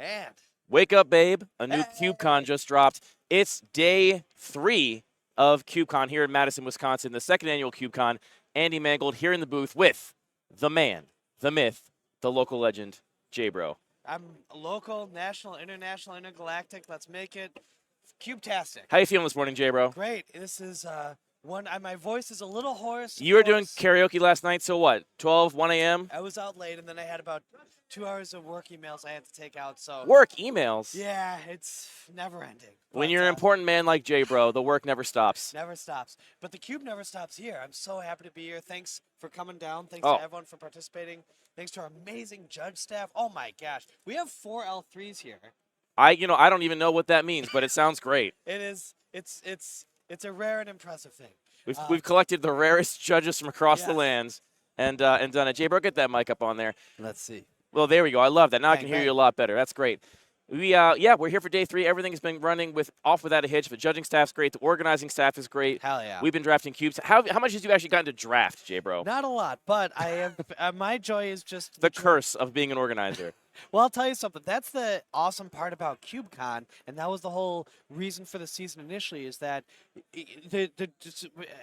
And Wake up, babe. A new CubeCon just dropped. It's day 3 of CubeCon here in Madison, Wisconsin, the second annual CubeCon. Andy Mangold here in the booth with the man, the myth, the local legend, J-Bro. I'm local, national, international, intergalactic. Let's make it Cube-tastic. How you feeling this morning, J-Bro? Great. This is my voice is a little hoarse. You were doing karaoke last night, so what? 12, 1 a.m.? I was out late, and then I had about 2 hours of work emails I had to take out. So Work emails? yeah, it's never ending. When you're an important man like J-Bro, the work never stops. Never stops. But the Cube never stops here. I'm so happy to be here. Thanks for coming down. Thanks to everyone for participating. Thanks to our amazing judge staff. Oh my gosh, we have 4 L3s here. I don't even know what that means, but it sounds great. It is. It's a rare and impressive thing. We've collected the rarest judges from across the Yes. lands and done it. J-Bro, get that mic up on there. Let's see. Well, there we go. I love that. Now I Bang, can hear bang. you a lot better. That's great. We're here for day 3. Everything's been running without a hitch. The judging staff's great. The organizing staff is great. Hell yeah. We've been drafting cubes. How much have you actually gotten to draft, J-Bro? Not a lot, but I have. My joy is just The joy. curse of being an organizer. Well, I'll tell you something. That's the awesome part about CubeCon, and that was the whole reason for the season initially. Is that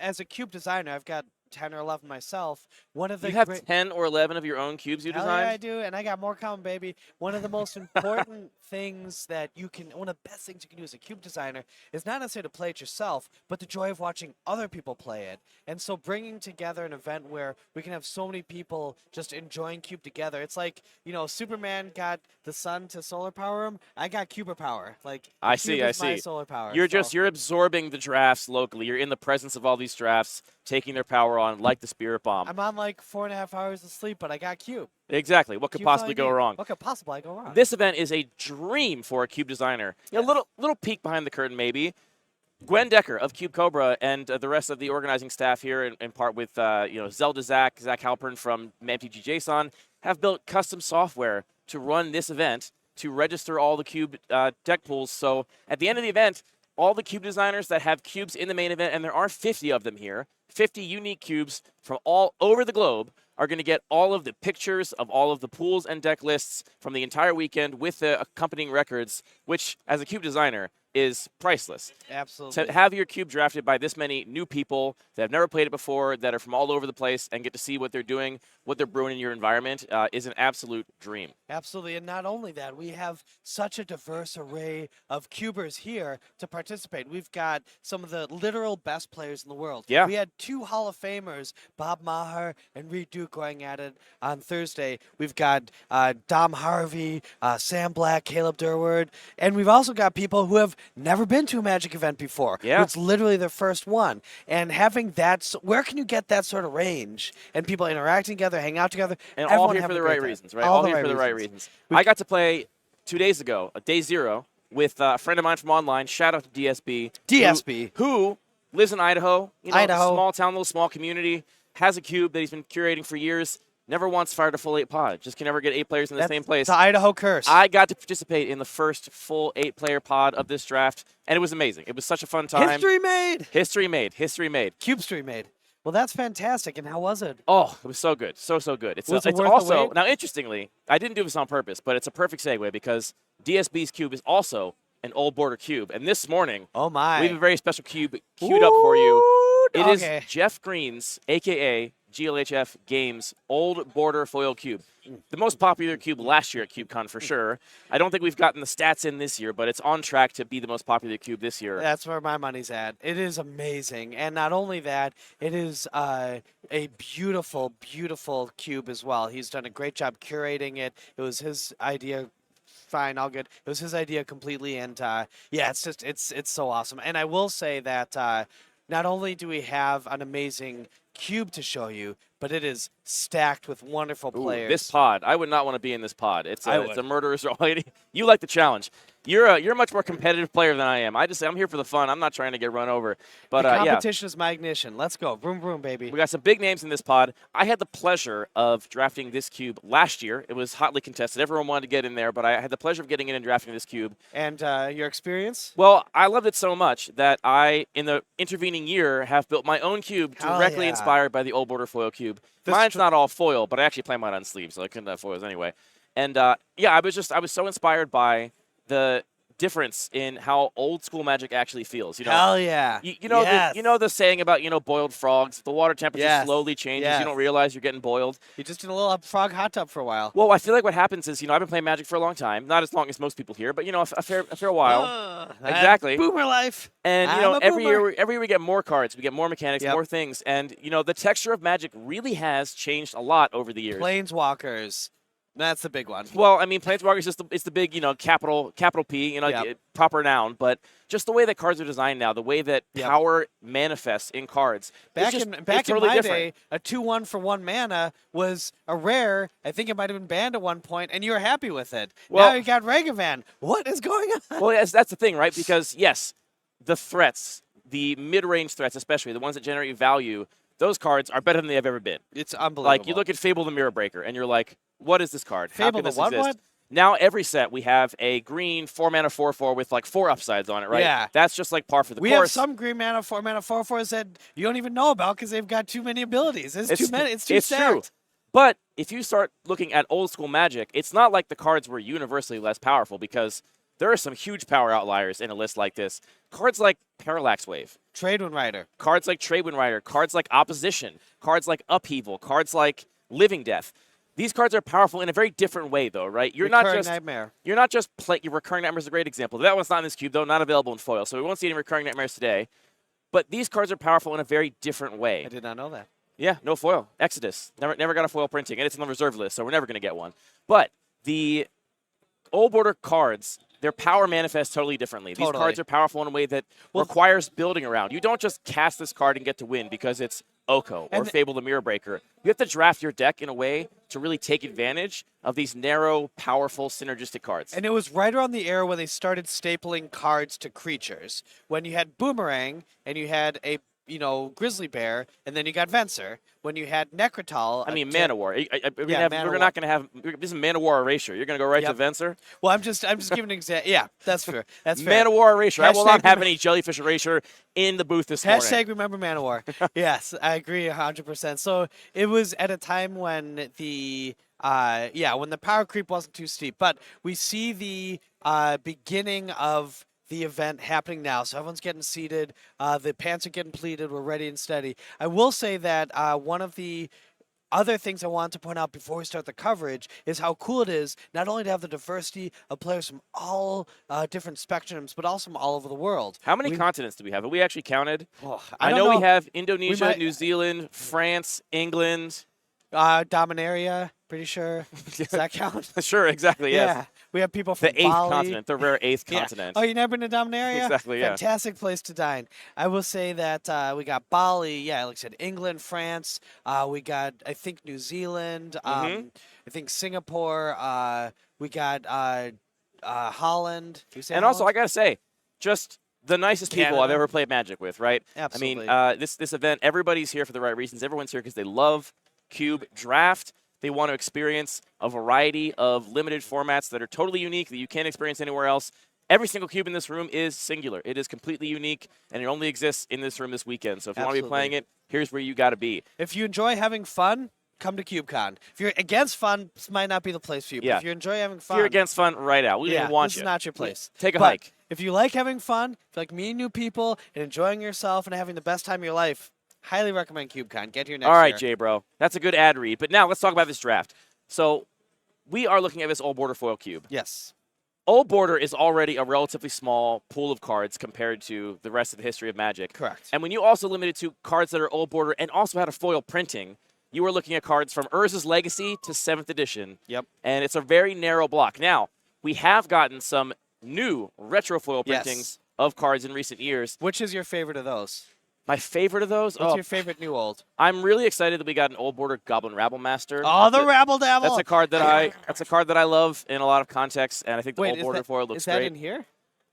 as a cube designer, I've got 10 or 11 myself. One of the You have 10 or 11 of your own cubes you Hell designed? yeah, I do, and I got more coming, baby. One of the most important things that one of the best things you can do as a cube designer is not necessarily to play it yourself, but the joy of watching other people play it. And so bringing together an event where we can have so many people just enjoying cube together. It's like, Superman got the sun to solar power him. I got cuber power. Like, I cube see, is I my see. solar power. You're absorbing the drafts locally. You're in the presence of all these drafts, taking their power on like the Spirit Bomb. I'm on like 4.5 hours of sleep, but I got cube. Exactly. What could Cube's all possibly you go need. wrong? What could possibly go wrong? This event is a dream for a cube designer. A little peek behind the curtain, maybe. Gwen Decker of Cube Cobra and the rest of the organizing staff here, in part with Zelda Zach Halpern from MTG JSON, have built custom software to run this event to register all the cube deck pools. So at the end of the event, all the cube designers that have cubes in the main event, and there are 50 of them here, 50 unique cubes from all over the globe, are going to get all of the pictures of all of the pools and deck lists from the entire weekend with the accompanying records, which, as a cube designer, is priceless. Absolutely. To have your cube drafted by this many new people that have never played it before, that are from all over the place, and get to see what they're doing, what they're brewing in your environment, is an absolute dream. Absolutely, and not only that, we have such a diverse array of cubers here to participate. We've got some of the literal best players in the world. Yeah. We had 2 Hall of Famers, Bob Maher and Reed Duke, going at it on Thursday. We've got Dom Harvey, Sam Black, Caleb Durward, and we've also got people who have never been to a Magic event before. Yeah. It's literally their first one. And having that, where can you get that sort of range? And people interacting together, hang out together. And everyone all here having for the a great right time. reasons, right? All here for the right reasons. reasons. I got to play 2 days ago, day 0, with a friend of mine from online. Shout out to DSB. DSB. Who lives in Idaho. Idaho. Small town, little small community. Has a cube that he's been curating for years. Never once fired a full 8 pod. Just can never get 8 players in the same place. It's the Idaho curse. I got to participate in the first full 8-player pod of this draft, and it was amazing. It was such a fun time. History made. History made. History made. Cube Street made. Well, that's fantastic. And how was it? Oh, it was so good. So good. It's Was it it's worth the also, wait? now interestingly, I didn't do this on purpose, but it's a perfect segue because DSB's cube is also an old border cube. And this morning, Oh, my. we have a very special cube queued up for you. It is Okay. Jeff Green's, a.k.a. GLHF Games Old Border Foil Cube. The most popular cube last year at CubeCon for sure. I don't think we've gotten the stats in this year, but it's on track to be the most popular cube this year. That's where my money's at. It is amazing. And not only that, it is a beautiful, beautiful cube as well. He's done a great job curating it. It was his idea. Fine, all good. It was his idea completely. And yeah, it's so awesome. And I will say that not only do we have an amazing cube to show you, but it is stacked with wonderful Ooh, players. this pod, I would not want to be in this pod. It's I a would. murderer's row. You like the challenge. You're a much more competitive player than I am. I'm here for the fun. I'm not trying to get run over. But the yeah, competition is my ignition. Let's go. Vroom, vroom, baby. we got some big names in this pod. I had the pleasure of drafting this cube last year. It was hotly contested. Everyone wanted to get in there, but I had the pleasure of getting in and drafting this cube. And your experience? Well, I loved it so much that I, in the intervening year, have built my own cube Hell directly yeah. inspired by the Old Border Foil cube. This Mine's not all foil, but I actually play mine on sleeves, so I couldn't have foils anyway. And yeah, I was so inspired by the difference in how old school Magic actually feels. You know, Hell yeah. you know Yes. the saying about boiled frogs. The water temperature Yes. slowly changes. You Yes. don't realize you're getting boiled. You just did a little frog hot tub for a while. Well, I feel like what happens is I've been playing Magic for a long time, not as long as most people here, but a fair while. Exactly. Boomer life. And I'm a every boomer. year we get more cards, we get more mechanics, Yep. more things, and the texture of Magic really has changed a lot over the years. Planeswalkers. That's the big one. Well, I mean, Planeswalker is it's the big, capital P, Yep. proper noun, but just the way that cards are designed now, the way that Yep. power manifests in cards, Back it's in totally my different. day, a 2/1 for 1 mana was a rare. I think it might have been banned at one point, and you were happy with it. Well- now you got Ragavan. What is going on? Well, yes, that's the thing, right? Because yes, the threats, the mid-range threats, especially the ones that generate value, those cards are better than they have ever been. It's unbelievable. Like you look at Fable the Mirror Breaker, and you're like, what is this card? How Fable can the this what, exist? what? Now every set we have a green 4-mana 4/4 with like 4 upsides on it, right? Yeah. That's just like par for the We course. have some green mana 4/4 4/4s that you don't even know about because they've got too many abilities. It's too many. It's too True. stacked. But if you start looking at old school Magic, it's not like the cards were universally less powerful because there are some huge power outliers in a list like this. Cards like Parallax Wave, Trade Wind Rider. cards like Trade Wind Rider, cards like Opposition, cards like Upheaval, cards like Living Death. These cards are powerful in a very different way, though, right? You're Recurring not just Nightmare. You're not just your Recurring Nightmare is a great example. That one's not in this cube, though, not available in foil, so we won't see any Recurring Nightmares today. But these cards are powerful in a very different way. I did not know that. Yeah, no foil. Exodus. Never got a foil printing, and it's on the reserve list, so we're never going to get one. But the old border cards, their power manifests totally differently. These Totally. cards are powerful in a way that requires building around. You don't just cast this card and get to win because it's Oko or Fable the Mirror Breaker. You have to draft your deck in a way to really take advantage of these narrow, powerful, synergistic cards. And it was right around the era when they started stapling cards to creatures. When you had Boomerang and you had a Grizzly Bear, and then you got Venser. When you had Necrotal. I mean, Mana War. Yeah, Mana we're War. not going to have this is Mana War erasure. You're going to go right Yep. to Venser. Well, I'm just giving an example. Yeah, that's fair. That's fair. Mana War erasure. I will not Hashtag have any jellyfish erasure in the booth this morning. Hashtag remember Manowar. Yes, I agree 100%. So it was at a time when the when the power creep wasn't too steep, but we see the beginning of the event happening now. So everyone's getting seated. The pants are getting pleated. We're ready and steady. I will say that one of the other things I wanted to point out before we start the coverage is how cool it is not only to have the diversity of players from all different spectrums, but also from all over the world. How many continents do we have? Have we actually counted? Oh, I don't know we have Indonesia, might- New Zealand, France, England. Dominaria, pretty sure. Does that count? Sure, exactly, yes. Yeah. We have people from The eighth Bali. continent, the rare eighth Yeah. continent. Oh, you never been to Dominaria? Exactly, yeah. Fantastic place to dine. I will say that we got Bali, like I said, England, France. We got, I think, New Zealand. Mm-hmm. I think Singapore. We got Holland. Did you say And also, I Holland? got to say, just the nicest people I've Canada. ever played Magic with, right? Absolutely. I mean, this event, everybody's here for the right reasons. Everyone's here because they love Cube Draft. They want to experience a variety of limited formats that are totally unique that you can't experience anywhere else. Every single cube in this room is singular. It is completely unique, and it only exists in this room this weekend. So if you want to be playing it, here's where you got to be. If you enjoy having fun, come to CubeCon. If you're against fun, this might not be the place for you. But Yeah. if you enjoy having If fun, you're against fun, right out. We don't even want this you. is not your place. Take a But hike. If you like having fun, if you like meeting new people and enjoying yourself and having the best time of your life, highly recommend CubeCon. Get here next All right, year. Jay, bro. That's a good ad read. But now let's talk about this draft. So we are looking at this old border foil cube. Yes. Old border is already a relatively small pool of cards compared to the rest of the history of Magic. Correct. And when you also limit it to cards that are old border and also had a foil printing, you are looking at cards from Urza's Legacy to 7th edition. Yep. And it's a very narrow block. Now, we have gotten some new retro foil Yes. printings of cards in recent years. Which is your favorite of those? My favorite of those? What's your favorite new old? I'm really excited that we got an old border Goblin Rabble Master. Oh, the That's a- Rabble Dabble. That's a card that I love in a lot of contexts, and I think the Wait, old border foil looks is that great. in here?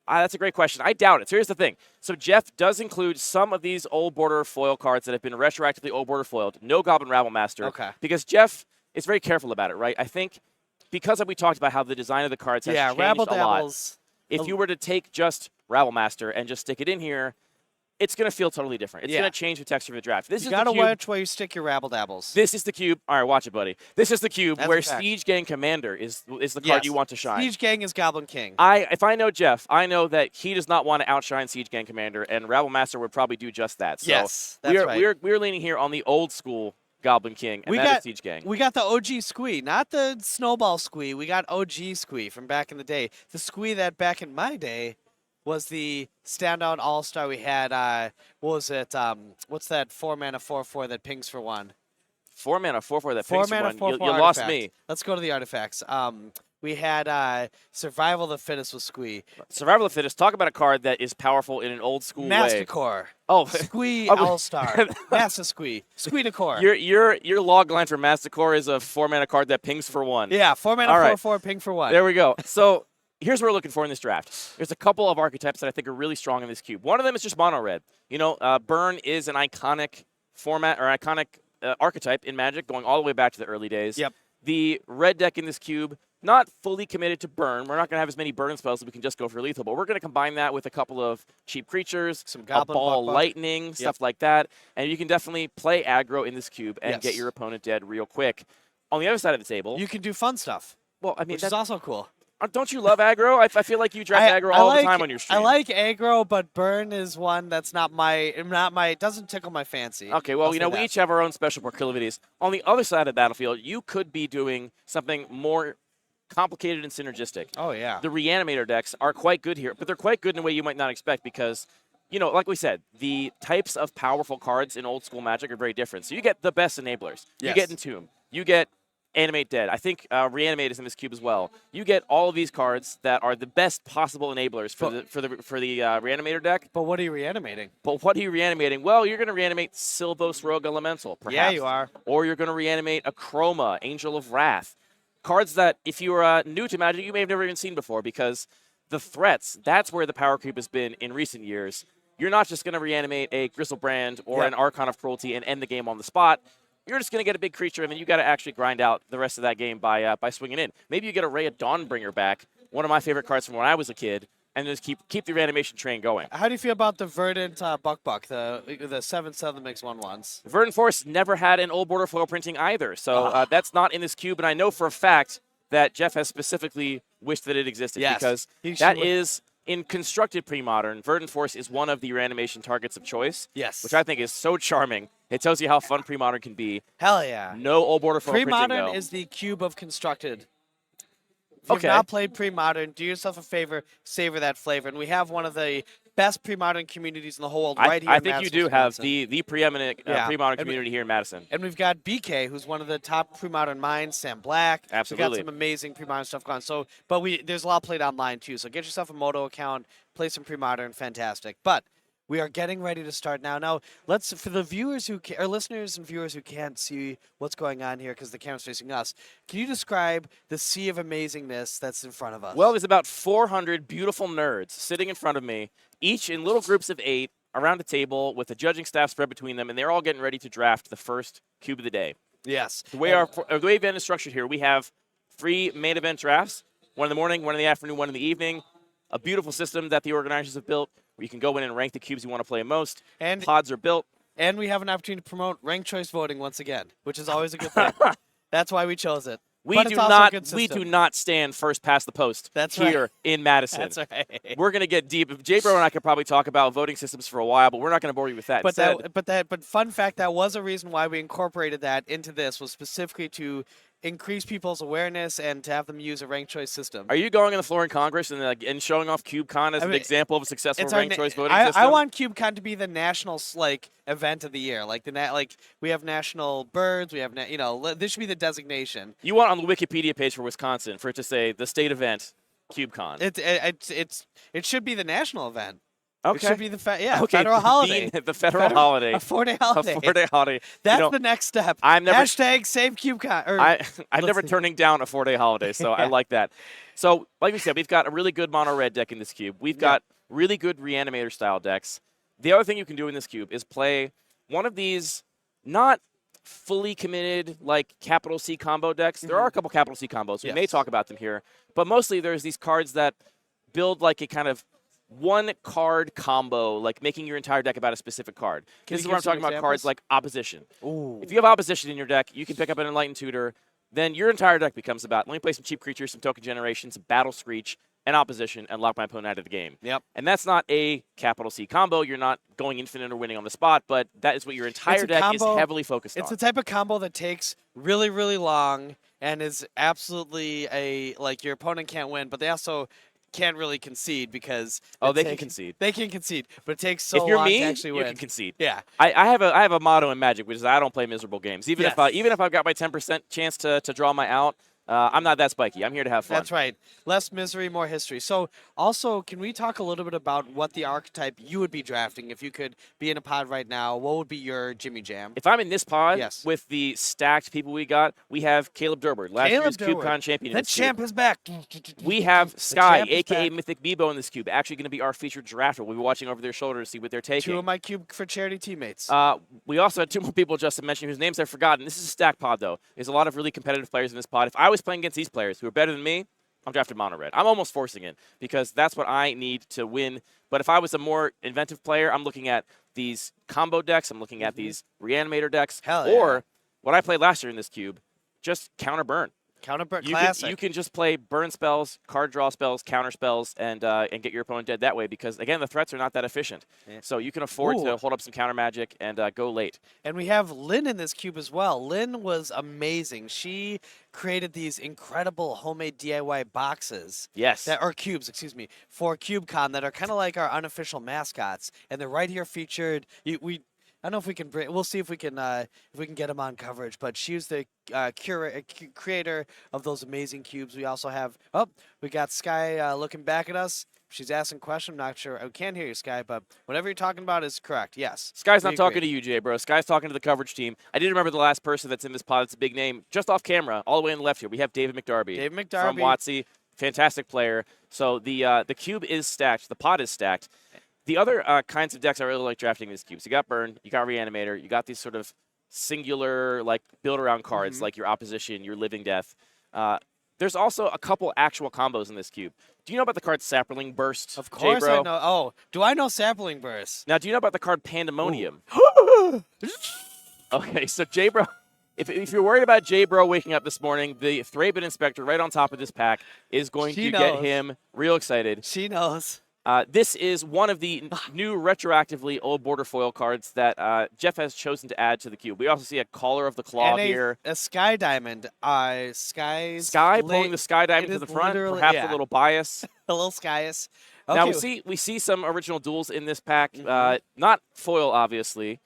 That's a great question. I doubt it. So here's the thing. So Jeff does include some of these old border foil cards that have been retroactively old border foiled. No Goblin Rabble Master. Okay. Because Jeff is very careful about it, right? I think because we talked about how the design of the cards has changed Rabble a lot. Dabbles. If you were to take just Rabble Master and just stick it in here, it's going to feel totally different. It's Yeah. going to change the texture of the draft. This You is gotta the cube. watch where you stick your rabble dabbles. This is the cube. All right, watch it, buddy. This is the cube That's where a fact. Siege Gang Commander is the card Yes. you want to shine. Siege Gang is Goblin King. If I know Jeff, I know that he does not want to outshine Siege Gang Commander, and Rabble Master would probably do just that. So Yes, that's right. we're leaning here on the old school Goblin King, and that is Siege Gang. We got the OG Squee, not the Snowball Squee. We got OG Squee from back in the day. The Squee that back in my day was the standout all-star we had. What was it? What's that 4-mana 4/4 that pings for 1? 4-mana 4/4 that Four pings for mana 1. 4/4 You lost artifact. me. Let's go to the artifacts. We had Survival of the Fittest with Squee. Survival of the Fittest. Talk about a card that is powerful in an old school way. Mastercore. Oh, Squee Oh, All-Star. Master Squee. Squee to core. your log line for Mastercore is a 4-mana card that pings for 1. Yeah, 4-mana All right. 4/4 ping for 1. There we go. So here's what we're looking for in this draft. There's a couple of archetypes that I think are really strong in this cube. One of them is just mono red. You know, Burn is an iconic format or iconic archetype in Magic going all the way back to the early days. Yep. The red deck in this cube, not fully committed to burn. We're not going to have as many burn spells that we can just go for lethal, but we're going to combine that with a couple of cheap creatures, Some a Goblin ball Buck. lightning, stuff like that. And you can definitely play aggro in this cube and Yes. get your opponent dead real quick. On the other side of the table, You can do fun stuff, well, I mean, which is also cool. don't you love aggro? I feel like you draft aggro all the time on your stream. I like aggro, but burn is one that's not my. It doesn't tickle my fancy. Okay, well, I'll you say know, we that. each have our own special proclivities. On the other side of the battlefield, you could be doing something more complicated and synergistic. Oh yeah. The Reanimator decks are quite good here, but they're quite good in a way you might not expect because, you know, like we said, the types of powerful cards in old school Magic are very different. So you get the best enablers. You Yes. get Entomb. You get Animate Dead. I think Reanimate is in this cube as well. You get all of these cards that are the best possible enablers for the Reanimator deck. But what are you reanimating? But what are you reanimating? Well, you're going to reanimate Sylvos Rogue Elemental, perhaps. Yeah, you are. Or you're going to reanimate a Chroma, Angel of Wrath. Cards that, if you are new to Magic, you may have never even seen before because the threats, that's where the power creep has been in recent years. You're not just going to reanimate a Griselbrand or an Archon of Cruelty and end the game on the spot. You're just going to get a big creature, and then you got to actually grind out the rest of that game by swinging in. Maybe you get a Ray of Dawnbringer back, one of my favorite cards from when I was a kid, and just keep the reanimation train going. How do you feel about the Verdant Buck, the 7/7 makes 1/1s? Verdant Force never had an old border foil printing either, so that's not in this cube, and I know for a fact that Jeff has specifically wished that it existed because that is, in constructed pre-modern, Verdant Force is one of the reanimation targets of choice, which I think is so charming. It tells you how fun pre-modern can be. Hell yeah. No old border foil printing, Pre-modern though. is the cube of constructed. If you've not played pre-modern, do yourself a favor, savor that flavor. And we have one of the best pre-modern communities in the whole world right here I in think you Madison, do have Wisconsin. the preeminent pre-modern community here in Madison. And we've got BK, who's one of the top pre-modern minds, Sam Black. Absolutely. We've got some amazing pre-modern stuff going on. So, but there's a lot played online, too. So get yourself a Moto account, play some pre-modern, fantastic. But we are getting ready to start now. Now, for the viewers or listeners and viewers who can't see what's going on here because the camera's facing us, can you describe the sea of amazingness that's in front of us? Well, there's about 400 beautiful nerds sitting in front of me, each in little groups of 8, around a table with a judging staff spread between them, and they're all getting ready to draft the first cube of the day. Yes. The way the event is structured here, we have 3 main event drafts, one in the morning, one in the afternoon, one in the evening. A beautiful system that the organizers have built where you can go in and rank the cubes you want to play most. And pods are built. And we have an opportunity to promote ranked choice voting once again, which is always a good thing. That's why we chose it. We do not stand first past the post here in Madison. That's right. We're going to get deep. J-Bro and I could probably talk about voting systems for a while, but we're not going to bore you with that. But fun fact, that was a reason why we incorporated that into this, was specifically to increase people's awareness and to have them use a ranked choice system. Are you going on the floor in Congress and showing off CubeCon as an example of a successful ranked choice voting system? I want CubeCon to be the national event of the year. We have national birds. We have this should be the designation. You want on the Wikipedia page for Wisconsin for it to say the state event CubeCon. It should be the national event. Okay. It should be the federal holiday. The federal holiday. A 4-day holiday. A 4-day holiday. That's the next step. Hashtag save CubeCon. I'm never turning down a 4-day holiday, so I like that. So, like we said, we've got a really good mono-red deck in this cube. We've got really good Reanimator-style decks. The other thing you can do in this cube is play one of these not fully committed, capital C combo decks. There are a couple capital C combos. We may talk about them here. But mostly there's these cards that build like a kind of one card combo, like making your entire deck about a specific card. This is where I'm talking about cards like Opposition. Ooh. If you have Opposition in your deck, you can pick up an Enlightened Tutor. Then your entire deck becomes about, let me play some cheap creatures, some token generation, some Battle Screech, and Opposition, and lock my opponent out of the game. Yep. And that's not a capital C combo. You're not going infinite or winning on the spot, but that is what your entire deck is heavily focused on. It's the type of combo that takes really, really long and is absolutely like your opponent can't win, but they also can't really concede because they can concede. They can concede, but it takes so if you're long me, to actually win. You can concede. Yeah. I have a motto in Magic, which is I don't play miserable games. Even if I've got my 10% chance to draw my out, I'm not that spiky. I'm here to have fun. That's right. Less misery, more history. So, also, can we talk a little bit about what the archetype you would be drafting if you could be in a pod right now? What would be your Jimmy Jam? If I'm in this pod with the stacked people we got, we have Caleb Durber, last year's CubeCon champion. That champ is back. We have Sky, a.k.a. Mythic Bebo in this cube, actually going to be our featured drafter. We'll be watching over their shoulder to see what they're taking. 2 of my Cube for Charity teammates. We also had 2 more people Justin mentioned whose names I've forgotten. This is a stacked pod, though. There's a lot of really competitive players in this pod. If I was playing against these players who are better than me, I'm drafting mono red. I'm almost forcing it because that's what I need to win. But if I was a more inventive player, I'm looking at these combo decks. I'm looking at these reanimator decks. Or what I played last year in this cube, just counter burn. Counter burn, you can just play burn spells, card draw spells, counter spells, and get your opponent dead that way because, again, the threats are not that efficient. Yeah. So you can afford to hold up some counter magic and go late. And we have Lynn in this cube as well. Lynn was amazing. She created these incredible homemade DIY boxes. Yes. Or cubes, excuse me, for CubeCon that are kind of like our unofficial mascots. And they're right here featured. I don't know if we can bring. We'll see if we can get them on coverage. But she's the creator of those amazing cubes. We also have. We got Sky looking back at us. She's asking a question. I'm not sure. I can't hear you, Sky, but whatever you're talking about is correct. Yes. Sky's not talking to you, Jay, bro. Sky's talking to the coverage team. I did remember the last person that's in this pod. It's a big name. Just off camera, all the way on the left here, we have David McDarby. David McDarby. From WotC. Fantastic player. So the cube is stacked. The pod is stacked. The other kinds of decks I really like drafting in this cube. So you got Burn, you got Reanimator, you got these sort of singular, like, build-around cards, like your Opposition, your Living Death. There's also a couple actual combos in this cube. Do you know about the card Sapling Burst? Of course Jay, bro? I know. Oh, do I know Sapling Burst? Now, do you know about the card Pandemonium? Okay, so Jay, bro, if you're worried about Jay, bro, waking up this morning, the Thraben Inspector right on top of this pack is going to get him real excited. She knows. This is one of the new retroactively old border foil cards that Jeff has chosen to add to the cube. We also see a Caller of the Claw here. A Sky Diamond. Sky pulling the Sky Diamond to the front. Perhaps a little bias. A little Skyus. Okay. Now we see some original duels in this pack. Not foil, obviously.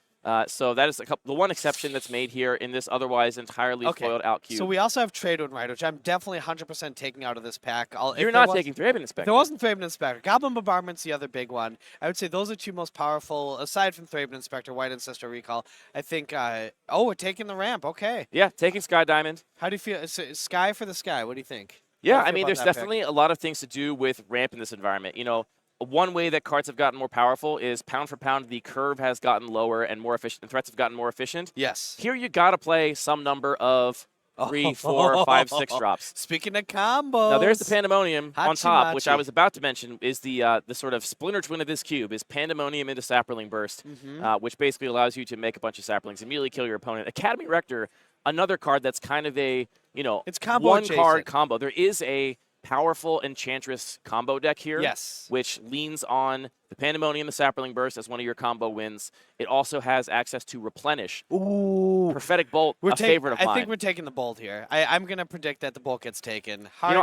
So that is the one exception that's made here in this otherwise entirely foiled out cube. So we also have Trade One, right, which I'm definitely 100% taking out of this pack. You're not taking Thraben Inspector. If there wasn't Thraben Inspector. Goblin Bombardment's the other big one. I would say those are 2 most powerful, aside from Thraben Inspector, White Ancestral Recall. I think, we're taking the ramp. Okay. Yeah, taking Sky Diamond. How do you feel? Sky for the Sky. What do you think? Yeah, I mean, there's definitely a lot of things to do with ramp in this environment. You know, one way that cards have gotten more powerful is pound for pound, the curve has gotten lower and more efficient, and threats have gotten more efficient. Yes. Here you got to play some number of 3, 4, 5, 6 drops. Speaking of combos. Now there's the Pandemonium on top, which I was about to mention is the sort of splinter twin of this cube is Pandemonium into Sapling Burst, which basically allows you to make a bunch of saplings, immediately kill your opponent. Academy Rector, another card that's kind of a, it's combo one-card combo. There is a powerful Enchantress combo deck here, which leans on the Pandemonium, the Sapling Burst as one of your combo wins. It also has access to Replenish. Ooh. Prophetic Bolt, a favorite of mine. I think we're taking the Bolt here. I'm going to predict that the Bolt gets taken. I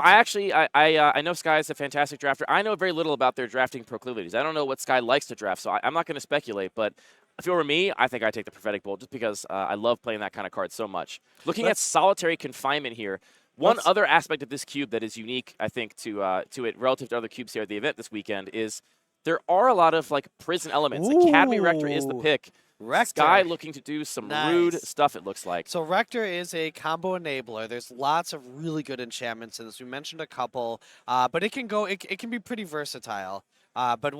know Sky is a fantastic drafter. I know very little about their drafting proclivities. I don't know what Sky likes to draft, so I'm not going to speculate, but if it were me, I think I'd take the Prophetic Bolt just because I love playing that kind of card so much. Looking at Solitary Confinement here, one other aspect of this cube that is unique, I think, to it relative to other cubes here at the event this weekend is there are a lot of like prison elements. Ooh. Academy Rector is the pick. Rector. Sky looking to do some rude stuff, it looks like. So Rector is a combo enabler. There's lots of really good enchantments in this. We mentioned a couple, but it can go. It can be pretty versatile. But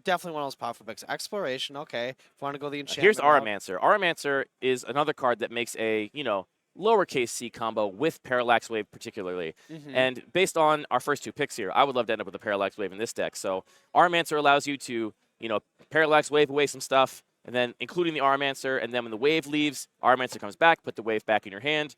definitely one of those powerful picks. Exploration, okay. If you want to go the enchantment. Here's Aramancer. Aramancer is another card that makes a lowercase c combo with Parallax Wave particularly. And based on our first 2 picks here, I would love to end up with a Parallax Wave in this deck. So Arm Answer allows you to, Parallax Wave away some stuff, and then including the Arm Answer, and then when the wave leaves, Arm Answer comes back, put the wave back in your hand.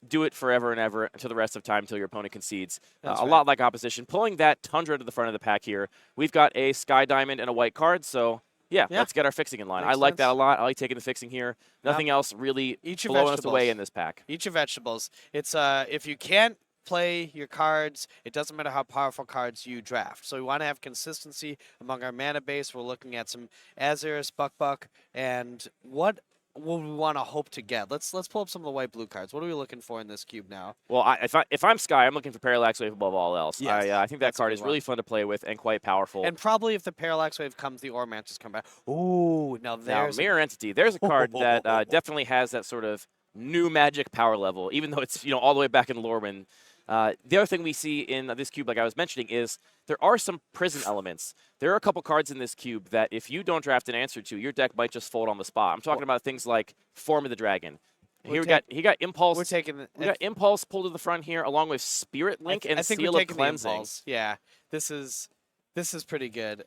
Do it forever and ever until the rest of time, until your opponent concedes. A lot like opposition. Pulling that Tundra to the front of the pack here. We've got a Sky Diamond and a white card, so yeah, let's get our fixing in line. I like that a lot. I like taking the fixing here. Nothing else really blowing us away in this pack. Eat your vegetables. It's if you can't play your cards, it doesn't matter how powerful cards you draft. So we want to have consistency among our mana base. We're looking at some Azirus, Buck, and what will we want to hope to get? Let's pull up some of the white blue cards. What are we looking for in this cube now? Well, if I'm Sky, I'm looking for Parallax Wave above all else. Yes, I think that card is really fun to play with and quite powerful. And probably if the Parallax Wave comes, the Orb Mantis come back. Ooh, now there's Mirror Entity. There's a card that definitely has that sort of new Magic power level, even though it's all the way back in Lorwyn. The other thing we see in this cube, like I was mentioning, is there are some prison elements. There are a couple cards in this cube that if you don't draft an answer to, your deck might just fold on the spot. I'm talking about things like Form of the Dragon. Here he got Impulse. We got Impulse pulled to the front here, along with Spirit Link and Seal of Cleansing. Yeah, this is pretty good.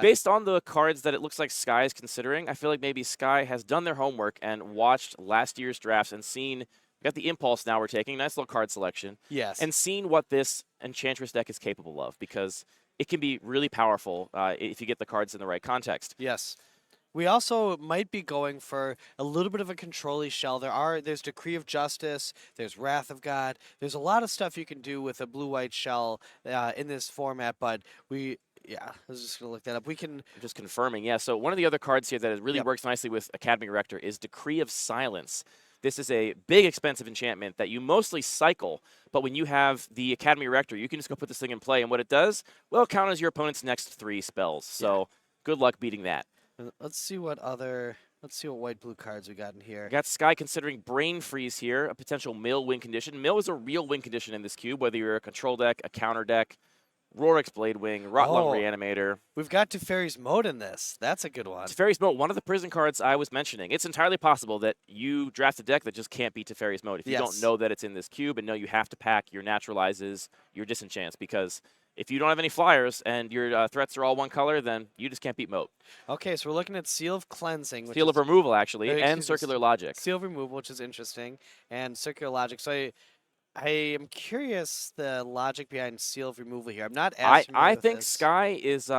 Based on the cards that it looks like Sky is considering, I feel like maybe Sky has done their homework and watched last year's drafts and seen. Got the Impulse now we're taking. Nice little card selection. Yes. And seeing what this Enchantress deck is capable of, because it can be really powerful if you get the cards in the right context. Yes. We also might be going for a little bit of a control-y shell. There's Decree of Justice, there's Wrath of God. There's a lot of stuff you can do with a blue-white shell in this format, but I was just going to look that up. I'm just confirming, yeah. So one of the other cards here that really works nicely with Academy Rector is Decree of Silence. This is a big, expensive enchantment that you mostly cycle, but when you have the Academy Rector, you can just go put this thing in play, and what it does, well, it counters your opponent's next 3 spells. So good luck beating that. Let's see what white-blue cards we got in here. We got Sky considering Brain Freeze here, a potential mill win condition. Mill is a real win condition in this cube, whether you're a control deck, a counter deck, Rorik's Bladewing, Rotlung Reanimator. We've got Teferi's Moat in this. That's a good one. Teferi's Moat, one of the prison cards I was mentioning. It's entirely possible that you draft a deck that just can't beat Teferi's Moat if you don't know that it's in this cube and know you have to pack your Naturalizes, your Disenchants, because if you don't have any flyers and your threats are all one color, then you just can't beat Moat. Okay, so we're looking at Seal of Cleansing. Seal of Removal, actually, and Circular Logic. Seal of Removal, which is interesting, and Circular Logic. So I am curious the logic behind Seal of Removal here. I'm not as I think Sky is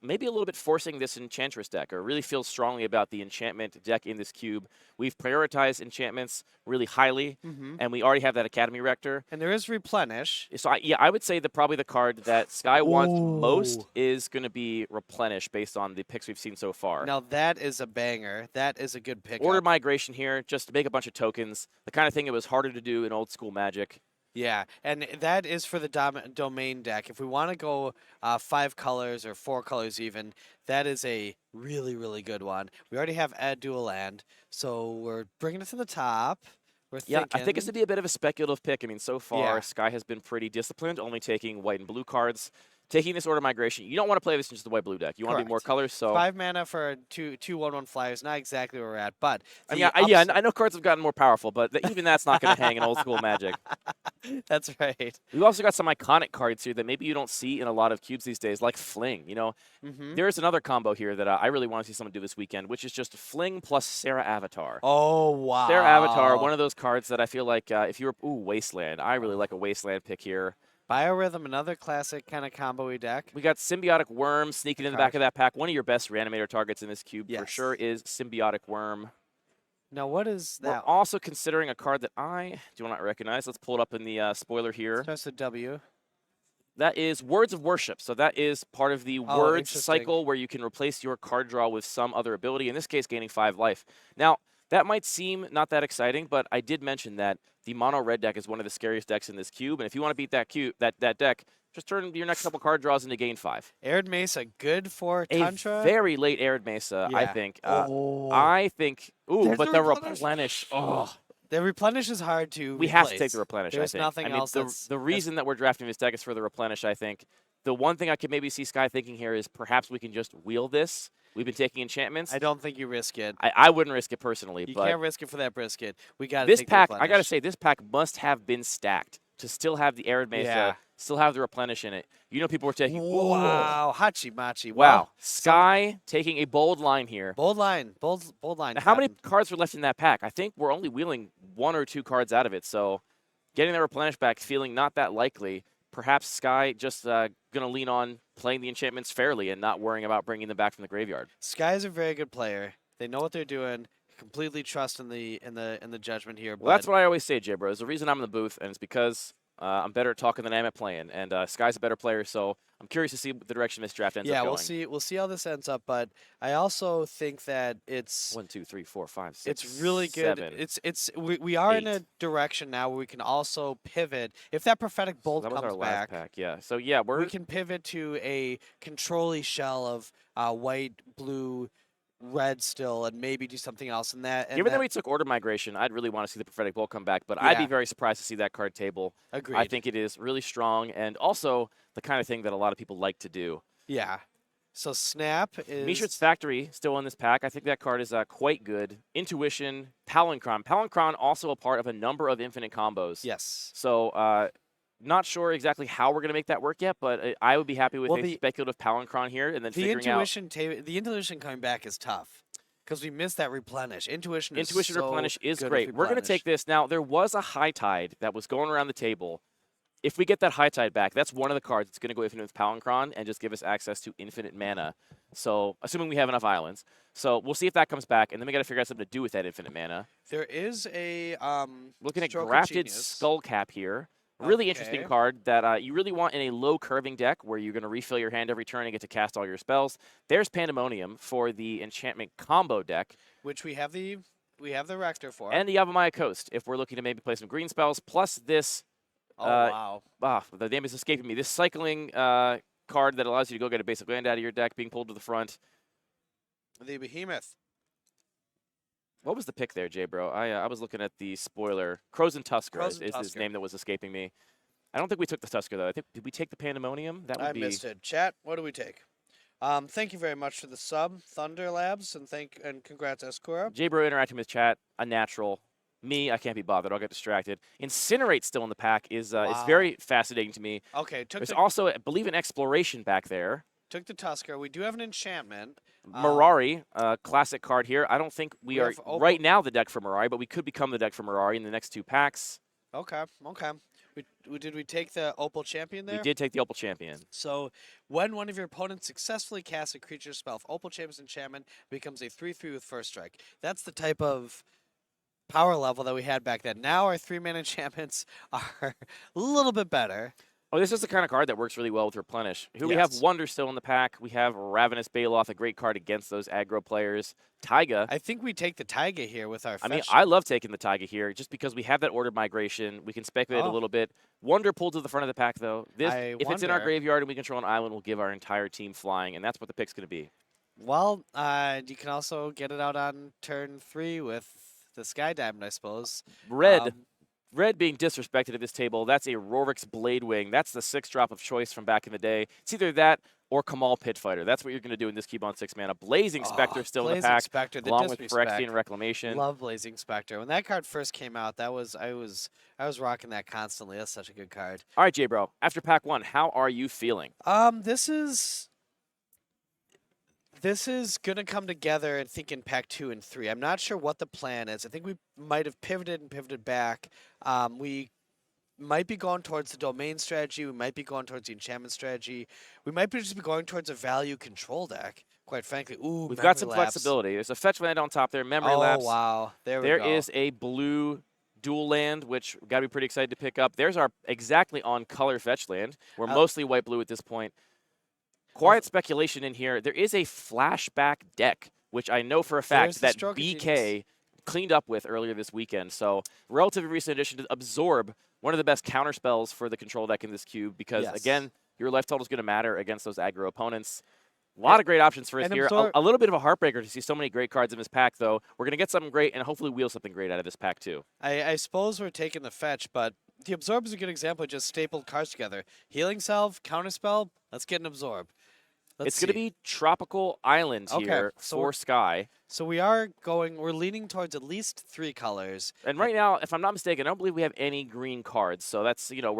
maybe a little bit forcing this Enchantress deck, or really feels strongly about the enchantment deck in this cube. We've prioritized enchantments really highly, and we already have that Academy Rector. And there is Replenish. So I would say that probably the card that Sky wants most is going to be Replenish based on the picks we've seen so far. Now that is a banger. That is a good pick. Order Migration here, just to make a bunch of tokens. The kind of thing it was harder to do in old school Magic. Yeah, and that is for the domain deck. If we want to go 5 colors or 4 colors even, that is a really, really good one. We already have Add Dual Land, so we're bringing it to the top. I think it's going to be a bit of a speculative pick. I mean, so far, Sky has been pretty disciplined, only taking white and blue cards. Taking this Order Migration, you don't want to play this in just the white-blue deck. You want to be more colors. So 5 mana for 2/1/1 flyers, not exactly where we're at, but I know cards have gotten more powerful, but even that's not going to hang in old school Magic. That's right. We've also got some iconic cards here that maybe you don't see in a lot of cubes these days, like Fling. There's another combo here that I really want to see someone do this weekend, which is just Fling plus Sarah Avatar. Oh, wow. Sarah Avatar, one of those cards that I feel like if you were Wasteland, I really like a Wasteland pick here. Biorhythm, another classic kind of combo-y deck. We got Symbiotic Worm sneaking in the back of that pack. One of your best Reanimator targets in this cube for sure is Symbiotic Worm. Now, what is that? We're also considering a card that I do not recognize. Let's pull it up in the spoiler here. Starts with W. That is Words of Worship. So that is part of the words cycle where you can replace your card draw with some other ability, in this case gaining 5 life. Now, that might seem not that exciting, but I did mention that the mono red deck is one of the scariest decks in this cube, and if you want to beat that deck, just turn your next couple card draws into gain 5. Arid Mesa, good for Tantra? A very late Arid Mesa, I think. I think, but the Replenish, The Replenish is hard to We have to take the Replenish, There's I think. nothing else the reason that we're drafting this deck is for the Replenish, I think. The one thing I could maybe see Sky thinking here is perhaps we can just wheel this. We've been taking enchantments. I don't think you risk it. I wouldn't risk it personally. You but can't risk it for that brisket. We got to this take pack, the I got to replenish. say, this pack must have been stacked to still have the Arid Mesa, Yeah. still have the replenish in it. You know, people were taking. Wow, Hachi Machi. Wow. Well, Sky taking a bold line here. bold line. Bold line. Now, how many Captain. cards were left in that pack? I think we're only wheeling 1 or 2 cards out of it. So getting the replenish back feeling not that likely. Perhaps Sky just going to lean on playing the enchantments fairly and not worrying about bringing them back from the graveyard. Sky's a very good player. They know what they're doing. Completely trust in the judgment here. Well, that's what I always say, J-Bro. There's a reason I'm in the booth, and it's because I'm better at talking than I am at playing. And Sky's a better player, so I'm curious to see the direction this draft ends up going. Yeah, we'll see how this ends up. But I also think that it's 1, 2, 3, 4, 5, 6, it's really good. 7, We are in 8. a direction now where we can also pivot if that prophetic bolt That was our comes last back. pack, yeah. So yeah, We can pivot to a control-y shell of white, blue, red still, and maybe do something else in that. given that we took order migration, I'd really want to see the prophetic bolt come back, but I'd be Yeah. very surprised to see that card table. Agreed. I think it is really strong and also the kind of thing that a lot of people like to do. Yeah. So Snap is Mishra's Factory still in this pack. I think that card is quite good. Intuition, Palancron. Palancron also a part of a number of infinite combos. yes. So not sure exactly how we're going to make that work yet, but I would be happy with a speculative Palancron here and then The figuring out. the intuition coming back is tough because we missed that replenish. Intuition so replenish is good great. with We're going to replenish. take this. Now, there was a High Tide that was going around the table. If we get that High Tide back, that's one of the cards that's going to go infinite with Palancron and just give us access to infinite mana. So, assuming we have enough islands. So, we'll see if that comes back, and then we got to figure out something to do with that infinite mana. There is a Looking at Stroke of Grafted Genius. Skullcap here. Really interesting Okay. card that you really want in a low curving deck where you're going to refill your hand every turn and get to cast all your spells. There's Pandemonium for the enchantment combo deck. which we have the Rector for. And the Yavimaya Coast if we're looking to maybe play some green spells. Plus this, wow. the name is escaping me. This cycling card that allows you to go get a basic land out of your deck being pulled to the front. The Behemoth. What was the pick there, J-Bro? I was looking at the spoiler. Crows and Tusker Crows and is his Tusker. name that was escaping me. I don't think we took the Tusker, though. I think, did we take the Pandemonium? That would I be... missed it. Chat, what do we take? Thank you very much for the sub, Thunder Labs, and congrats, Escura. J-Bro interacting with chat, a natural. Me, I can't be bothered. I'll get distracted. Incinerate still in the pack is very fascinating to me. Okay, There's also, I believe, an Exploration back there. took the Tusker. We do have an enchantment. Mirari, classic card here. I don't think we are have Opal. right now the deck for Mirari, but we could become the deck for Mirari in the next 2 packs. Okay. Did we take the Opal Champion there? We did take the Opal Champion. So, when one of your opponents successfully casts a creature spell, if Opal Champion's enchantment becomes a 3/3 with first strike. That's the type of power level that we had back then. Now our 3-mana enchantments are a little bit better. Oh, this is the kind of card that works really well with Replenish. Here we have Yes. Wonder still in the pack. We have Ravenous Baloth, a great card against those aggro players. Taiga. I think we take the Taiga here with our I mean, fetch. I love taking the Taiga here just because we have that ordered migration. We can speculate a Oh. little bit. Wonder pulled to the front of the pack, though. This, I if it's in our wonder- graveyard and we control an island, we'll give our entire team flying, and that's what the pick's going to be. Well, you can also get it out on turn 3 with the Sky Diamond, I suppose. Red. Red being disrespected at this table. That's a Rorik's Bladewing. That's the 6-drop of choice from back in the day. It's either that or Kamal Pitfighter. That's what you're going to do in this cube on 6 mana. Blazing Spectre still in the Blazing pack, Spectre, the along with disrespect. Phyrexian Reclamation. Love Blazing Spectre. When that card first came out, I was rocking that constantly. That's such a good card. All right, J-Bro. After pack 1, how are you feeling? This is gonna come together, I think, in pack 2 and 3. I'm not sure what the plan is. I think we might have pivoted and pivoted back. We might be going towards the domain strategy. We might be going towards the enchantment strategy. We might just be going towards a value control deck, quite frankly. Ooh, We've Memory got some Lapse. flexibility. There's a fetch land on top there, Memory Oh, Lapse. wow. There we There go. is a blue dual land, which we've got to be pretty excited to pick up. There's our exactly on color fetch land. We're mostly white-blue at this point. Quiet speculation in here. There is a flashback deck, which I know for a fact There's the that Stroke of BK Genius. cleaned up with earlier this weekend. So relatively recent addition to Absorb, one of the best counter spells for the control deck in this cube because, Yes. again, your life total is going to matter against those aggro opponents. A lot of great options for us and here. Absorb- A little bit of a heartbreaker to see so many great cards in this pack, though. We're going to get something great and hopefully wheel something great out of this pack, too. I suppose we're taking the fetch, but the absorb is a good example of just stapled cards together. Healing Salve, Counterspell. Let's get an absorb. It's going to be Tropical Island here for Sky. So we're leaning towards at least 3 colors. And right now, if I'm not mistaken, I don't believe we have any green cards. So that's, you know,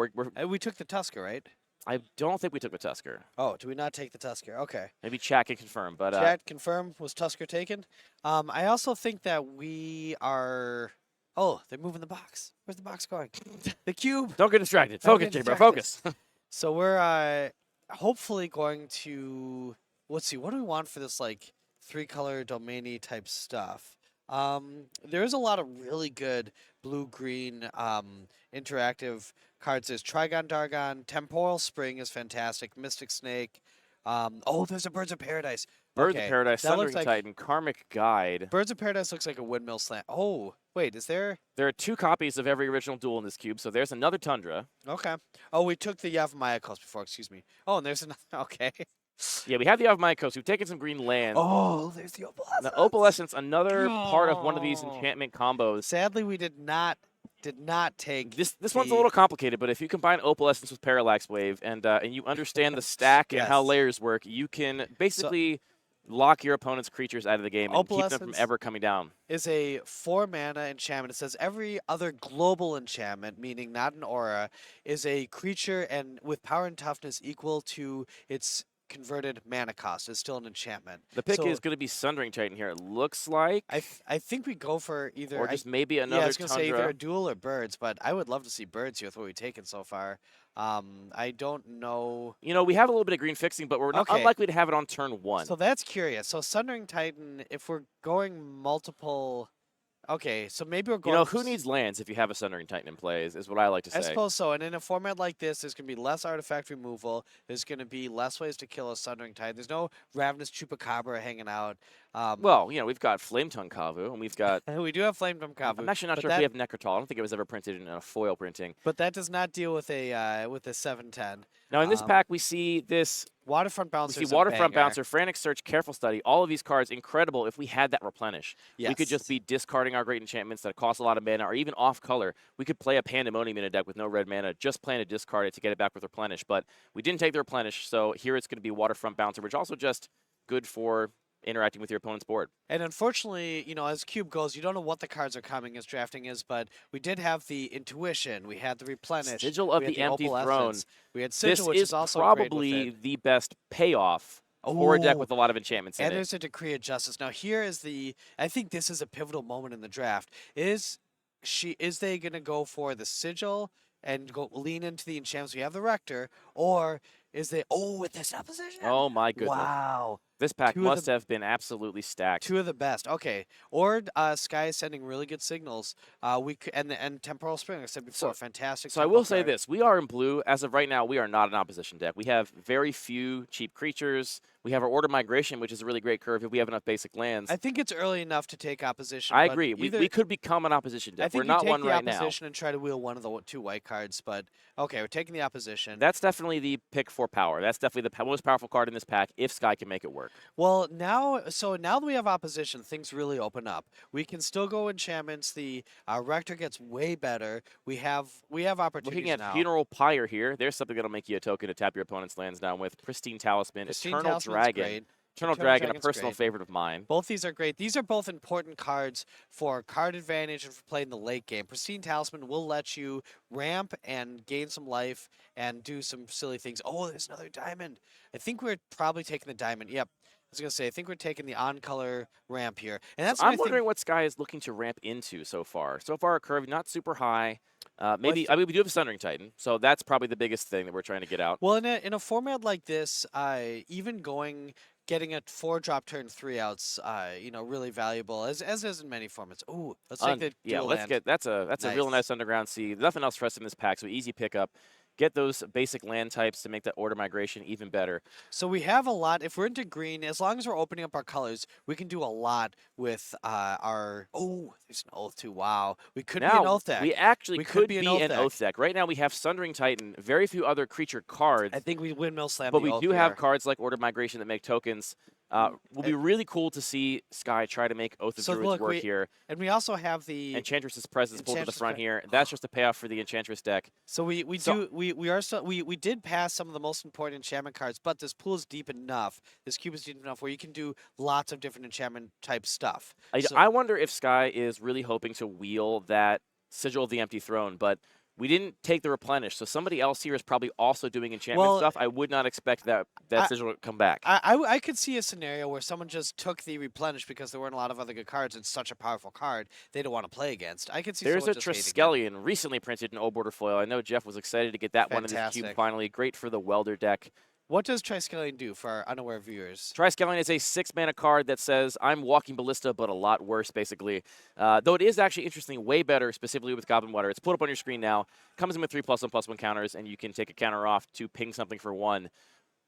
we took the Tusker, right? I don't think we took the Tusker. Oh, do we not take the Tusker? Okay. Maybe chat can confirm, but chat confirm, was Tusker taken? I also think that we are. Oh, they're moving the box. Where's the box going? The cube. Don't get distracted. Don't Focus, get Jay, bro. Focus. So we're hopefully going to. Let's see. What do we want for this like 3-color domainy type stuff? There is a lot of really good blue-green interactive cards. There's Trigon Dargon, Temporal Spring is fantastic, Mystic Snake. Oh, there's a Birds of Paradise. Birds of Paradise, that looks Sundering Titan, Karmic Guide. Birds of Paradise looks like a windmill slant. Oh, wait, is there? There are 2 copies of every original duel in this cube, so there's another Tundra. Okay. Oh, we took the Yavimaya Coast before, excuse me. Oh, and there's another, okay. Yeah, we have the Yavimaya Coast. We've taken some green land. Oh, there's the Opalescence. The Opalescence, another part of one of these enchantment combos. Sadly, we did not take this one's a little complicated, but if you combine Opalescence with Parallax Wave and you understand the stack and how layers work, you can basically lock your opponent's creatures out of the game and keep them from ever coming down. Is a 4-mana enchantment. It says every other global enchantment, meaning not an aura, is a creature and with power and toughness equal to its converted mana cost. Is still an enchantment. The pick is going to be Sundering Titan here. It looks like. I think we go for either or just maybe another. Yeah, I was going to say Tundra. either a duel or birds, but I would love to see birds here with what we've taken so far. I don't know. You know, we have a little bit of green fixing, but we're not unlikely to have it on turn 1. So that's curious. So Sundering Titan, if we're going multiple. Okay, so maybe we're going. You know, who needs lands if you have a Sundering Titan in play is what I like to say. I suppose so. And in a format like this, there's going to be less artifact removal. There's going to be less ways to kill a Sundering Titan. There's no Ravenous Chupacabra hanging out. Well, you know, we've got Flametongue Kavu, and we've got. We do have Flametongue Kavu. I'm actually not sure if we have Necrotal. I don't think it was ever printed in a foil printing. But that does not deal with a 7/10. Now in this pack, we see this. Waterfront Bouncer. We see Waterfront Bouncer, Frantic Search, Careful Study. All of these cards incredible if we had that replenish. Yes. We could just be discarding our great enchantments that cost a lot of mana, or even off color. We could play a Pandemonium in a deck with no red mana, just plan to discard it to get it back with replenish. But we didn't take the replenish, so here it's going to be Waterfront Bouncer, which is also just good for interacting with your opponent's board. And unfortunately, you know, as Cube goes, you don't know what the cards are coming as drafting is, but we did have the Intuition, we had the Replenish, Sigil of the Empty Throne. We had Sigil, which is also probably the best payoff for a deck with a lot of enchantments in it. And there's a Decree of Justice. Now here is I think this is a pivotal moment in the draft. Is they going to go for the Sigil and lean into the enchantments? We have the Rector, or is they with this opposition? Oh my goodness! Wow. This pack must have been absolutely stacked. 2 of the best. Okay. Or Sky is sending really good signals. And Temporal Spring, like I said before, fantastic. So I will say this. We are in blue. As of right now, we are not an opposition deck. We have very few cheap creatures. We have our Order Migration, which is a really great curve if we have enough basic lands. I think it's early enough to take opposition. I agree. We could become an opposition deck. I think we're not one right now. take the opposition and try to wheel one of the 2 white cards, but okay, we're taking the opposition. That's definitely the pick for power. That's definitely the most powerful card in this pack if Sky can make it work. Well, now that we have opposition, things really open up. We can still go enchantments. The Rector gets way better. We have opportunities Looking at now. Funeral Pyre here, there's something that'll make you a token to tap your opponent's lands down with. Pristine Talisman, Eternal Dragon. Great. Eternal Dragon, a personal favorite of mine. Both these are great. These are both important cards for card advantage and for playing the late game. Pristine Talisman will let you ramp and gain some life and do some silly things. Oh, there's another diamond. I think we're probably taking the diamond. Yep. I was going to say, I think we're taking the on-color ramp here. And that's I'm wondering what Sky is looking to ramp into so far. So far, a curve not super high. We do have a Sundering Titan, so that's probably the biggest thing that we're trying to get out. Well, in a format like this, even getting a 4-drop turn 3 outs, really valuable as is in many formats. Ooh, let's take the dual land. That's a real nice Underground Sea. Nothing else for us in this pack, so easy pickup. Get those basic land types to make that Order Migration even better. So we have a lot. If we're into green, as long as we're opening up our colors, we can do a lot with our. Oh, there's an Oath too. Wow, we could be an Oath deck. We actually could be an Oath deck. Right now we have Sundering Titan, very few other creature cards. I think we Windmill Slam. But we do have cards like Order Migration that make tokens. Will be really cool to see Sky try to make Oath of So Druids look, work here. and we also have the Enchantress's presence pulled to the Enchantress front pre- here. That's just a payoff for the Enchantress deck. So we did pass some of the most important enchantment cards, but this pool is deep enough. This cube is deep enough where you can do lots of different enchantment type stuff. I wonder if Sky is really hoping to wheel that Sigil of the Empty Throne, but we didn't take the replenish, so somebody else here is probably also doing enchantment stuff. I would not expect that Sigil to come back. I could see a scenario where someone just took the replenish because there weren't a lot of other good cards. It's such a powerful card they don't want to play against. I could see There's a someone just Triskelion recently printed in O Border Foil. I know Jeff was excited to get that one in his cube finally. Great for the Welder deck. What does Triskelion do for our unaware viewers? Triskelion is a 6-mana card that says, I'm Walking Ballista, but a lot worse, basically. Though it is actually interesting, way better, specifically with Goblin Water. It's put up on your screen now. Comes in with 3+1/+1 counters, and you can take a counter off to ping something for 1.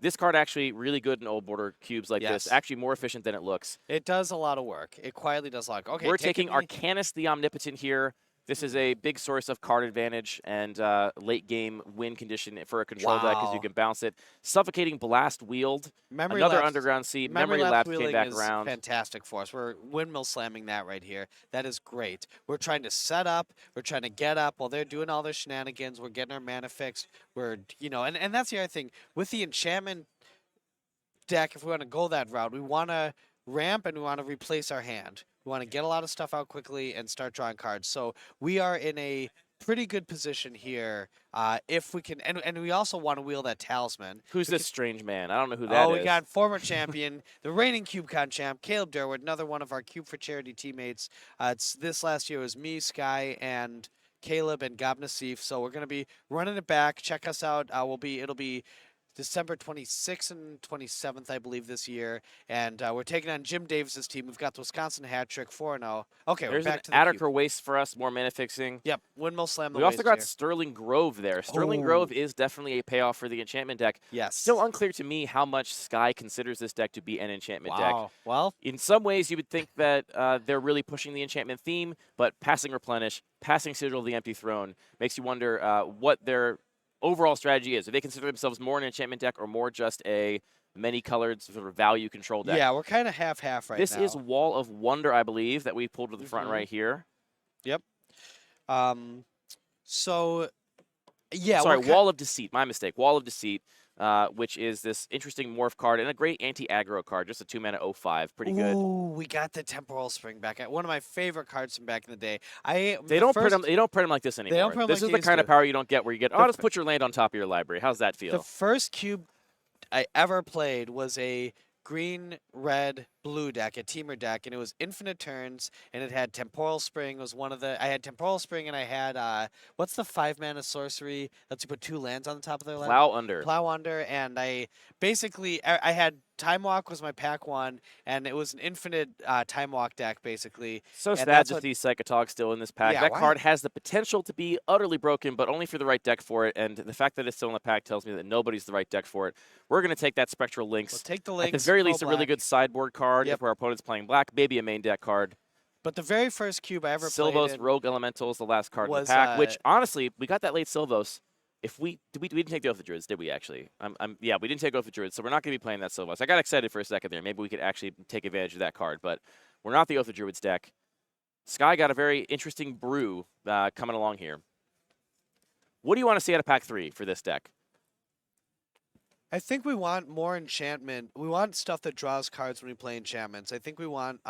This card actually really good in Old Border cubes like this. Actually more efficient than it looks. It does a lot of work. It quietly does a lot. Okay, we're taking Arcanist the Omnipotent here. This is a big source of card advantage and late game win condition for a control deck because you can bounce it. Suffocating Blast Wield. Another Underground Sea. Memory Lapse came back around. Fantastic for us. We're windmill slamming that right here. That is great. We're trying to set up. We're trying to get up while they're doing all their shenanigans. We're getting our mana fixed. We're, and that's the other thing. With the enchantment deck, if we want to go that route, we want to ramp and we want to replace our hand. We want to get a lot of stuff out quickly and start drawing cards. So we are in a pretty good position here if we can. And we also want to wheel that Talisman. Who's this strange man? I don't know who that is. Oh, we got former champion, the reigning CubeCon champ, Caleb Durwood, another one of our Cube for Charity teammates. This last year was me, Sky, and Caleb and Gab Nassif. So we're going to be running it back. Check us out. It'll be December 26th and 27th, I believe, this year. And we're taking on Jim Davis's team. We've got the Wisconsin hat trick 4-0. Okay, there's we're back to the Attica cube. Waste for us, more mana fixing. Yep, windmill slam the We also got here. Sterling Grove there. Sterling Grove is definitely a payoff for the enchantment deck. Yes. Still unclear to me how much Sky considers this deck to be an enchantment deck. Well, in some ways, you would think that they're really pushing the enchantment theme, but passing Replenish, passing Sigil of the Empty Throne makes you wonder what their overall strategy is. Do they consider themselves more an enchantment deck or more just a many-colored sort of value control deck? Yeah, we're kind of half-half right now. This is Wall of Wonder, I believe, that we pulled to the front right here. Yep. So, yeah. Sorry, Wall of Deceit. My mistake. Wall of Deceit, which is this interesting morph card and a great anti-aggro card. Just a 2-mana 0/5. Pretty good. Ooh, we got the Temporal Spring back. One of my favorite cards from back in the day. They don't print them like this anymore. They don't print this like is the kind of power you don't get where you get, just put your land on top of your library. How's that feel? The first cube I ever played was a green, red, blue deck, a teamer deck, and it was infinite turns, and it had Temporal Spring. Was one of the. I had Temporal Spring, and I had what's the 5-mana sorcery? Lets you put 2 lands on the top of their land. Plow Under. Plow Under, and I had Time Walk was my pack one, and it was an infinite Time Walk deck basically. So sad to see Psychotog still in this pack. Yeah, that card has the potential to be utterly broken, but only for the right deck for it. And the fact that it's still in the pack tells me that nobody's the right deck for it. We're going to take that Spectral Lynx. We'll take the Lynx. At the very least, a really good sideboard card if our opponent's playing black. Maybe a main deck card. But the very first cube I ever played Silvos Rogue Elemental is the last card in the pack, which honestly, we got that late Silvos. If we didn't take the Oath of Druids, did we actually? Yeah, we didn't take Oath of Druids, so we're not going to be playing that Silvos. I got excited for a second there. Maybe we could actually take advantage of that card, but we're not the Oath of Druids deck. Sky got a very interesting brew coming along here. What do you want to see out of pack 3 for this deck? I think we want more enchantment. We want stuff that draws cards when we play enchantments. I think we want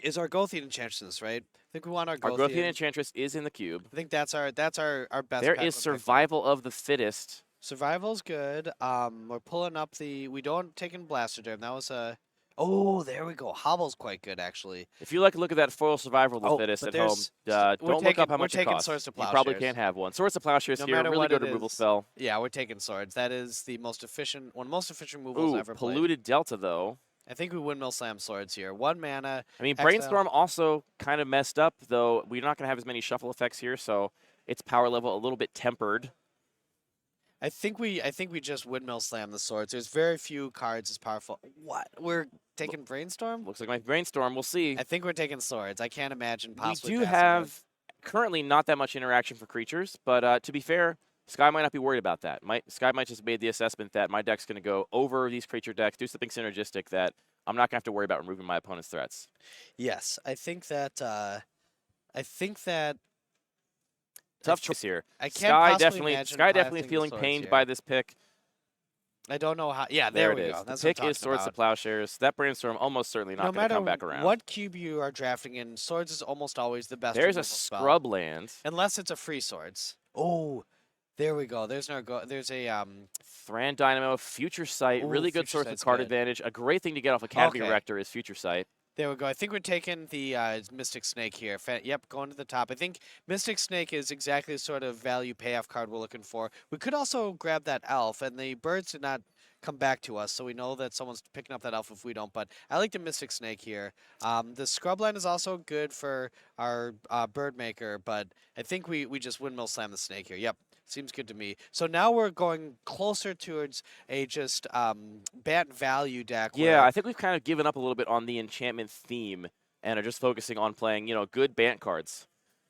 is Argothian Enchantress, right? I think we want Argothian Enchantress is in the cube. I think that's our best. There is Survival of the Fittest. Survival's good. We're pulling up we don't take in Blastoderm. That was a. Oh, there we go. Hobble's quite good, actually. If you like to look at that foil Survival of the Fittest at home, don't look up how much it costs. Swords to Plowshares. You probably can't have one. Swords to Plowshares here, really good removal spell. Yeah, we're taking swords. That is the most efficient, one of the most efficient removals I've ever played. Polluted Delta, though. I think we windmill slam swords here. 1 mana. I mean, Brainstorm also kind of messed up, though. We're not going to have as many shuffle effects here, so its power level a little bit tempered. I think we just windmill slam the swords. There's very few cards as powerful. What? We're taking Brainstorm? Looks like my Brainstorm. We'll see. I think we're taking swords. I can't imagine possibly. We do have currently not that much interaction for creatures, but to be fair, Sky might not be worried about that. Sky might just made the assessment that my deck's going to go over these creature decks, do something synergistic that I'm not going to have to worry about removing my opponent's threats. Yes, I think that. I think that. Tough choice here. I can't possibly imagine Sky definitely piloting the feeling swords pained here. by this pick. I don't know how. Yeah, There we it is. go. The That's pick what I'm is talking Swords about. to Plowshares. That Brainstorm almost certainly not No going to matter come back around. what cube you are drafting in, swords is almost always the best. There's a removal spell. scrub land. Unless it's a free swords. Oh, there we go. There's There's a Thran Dynamo, Future Sight, Ooh, really good Future source of Sight's card good. advantage. A great thing to get off Academy Okay. Rector is Future Sight. There we go. I think we're taking the Mystic Snake here. Yep, going to the top. I think Mystic Snake is exactly the sort of value payoff card we're looking for. We could also grab that elf, and the birds did not come back to us, so we know that someone's picking up that elf if we don't. But I like the Mystic Snake here. The Scrubland is also good for our bird maker, but I think we just windmill slam the snake here. Yep. Seems good to me. So now we're going closer towards a just bat value deck. Yeah, I think we've kind of given up a little bit on the enchantment theme and are just focusing on playing, good Bant cards.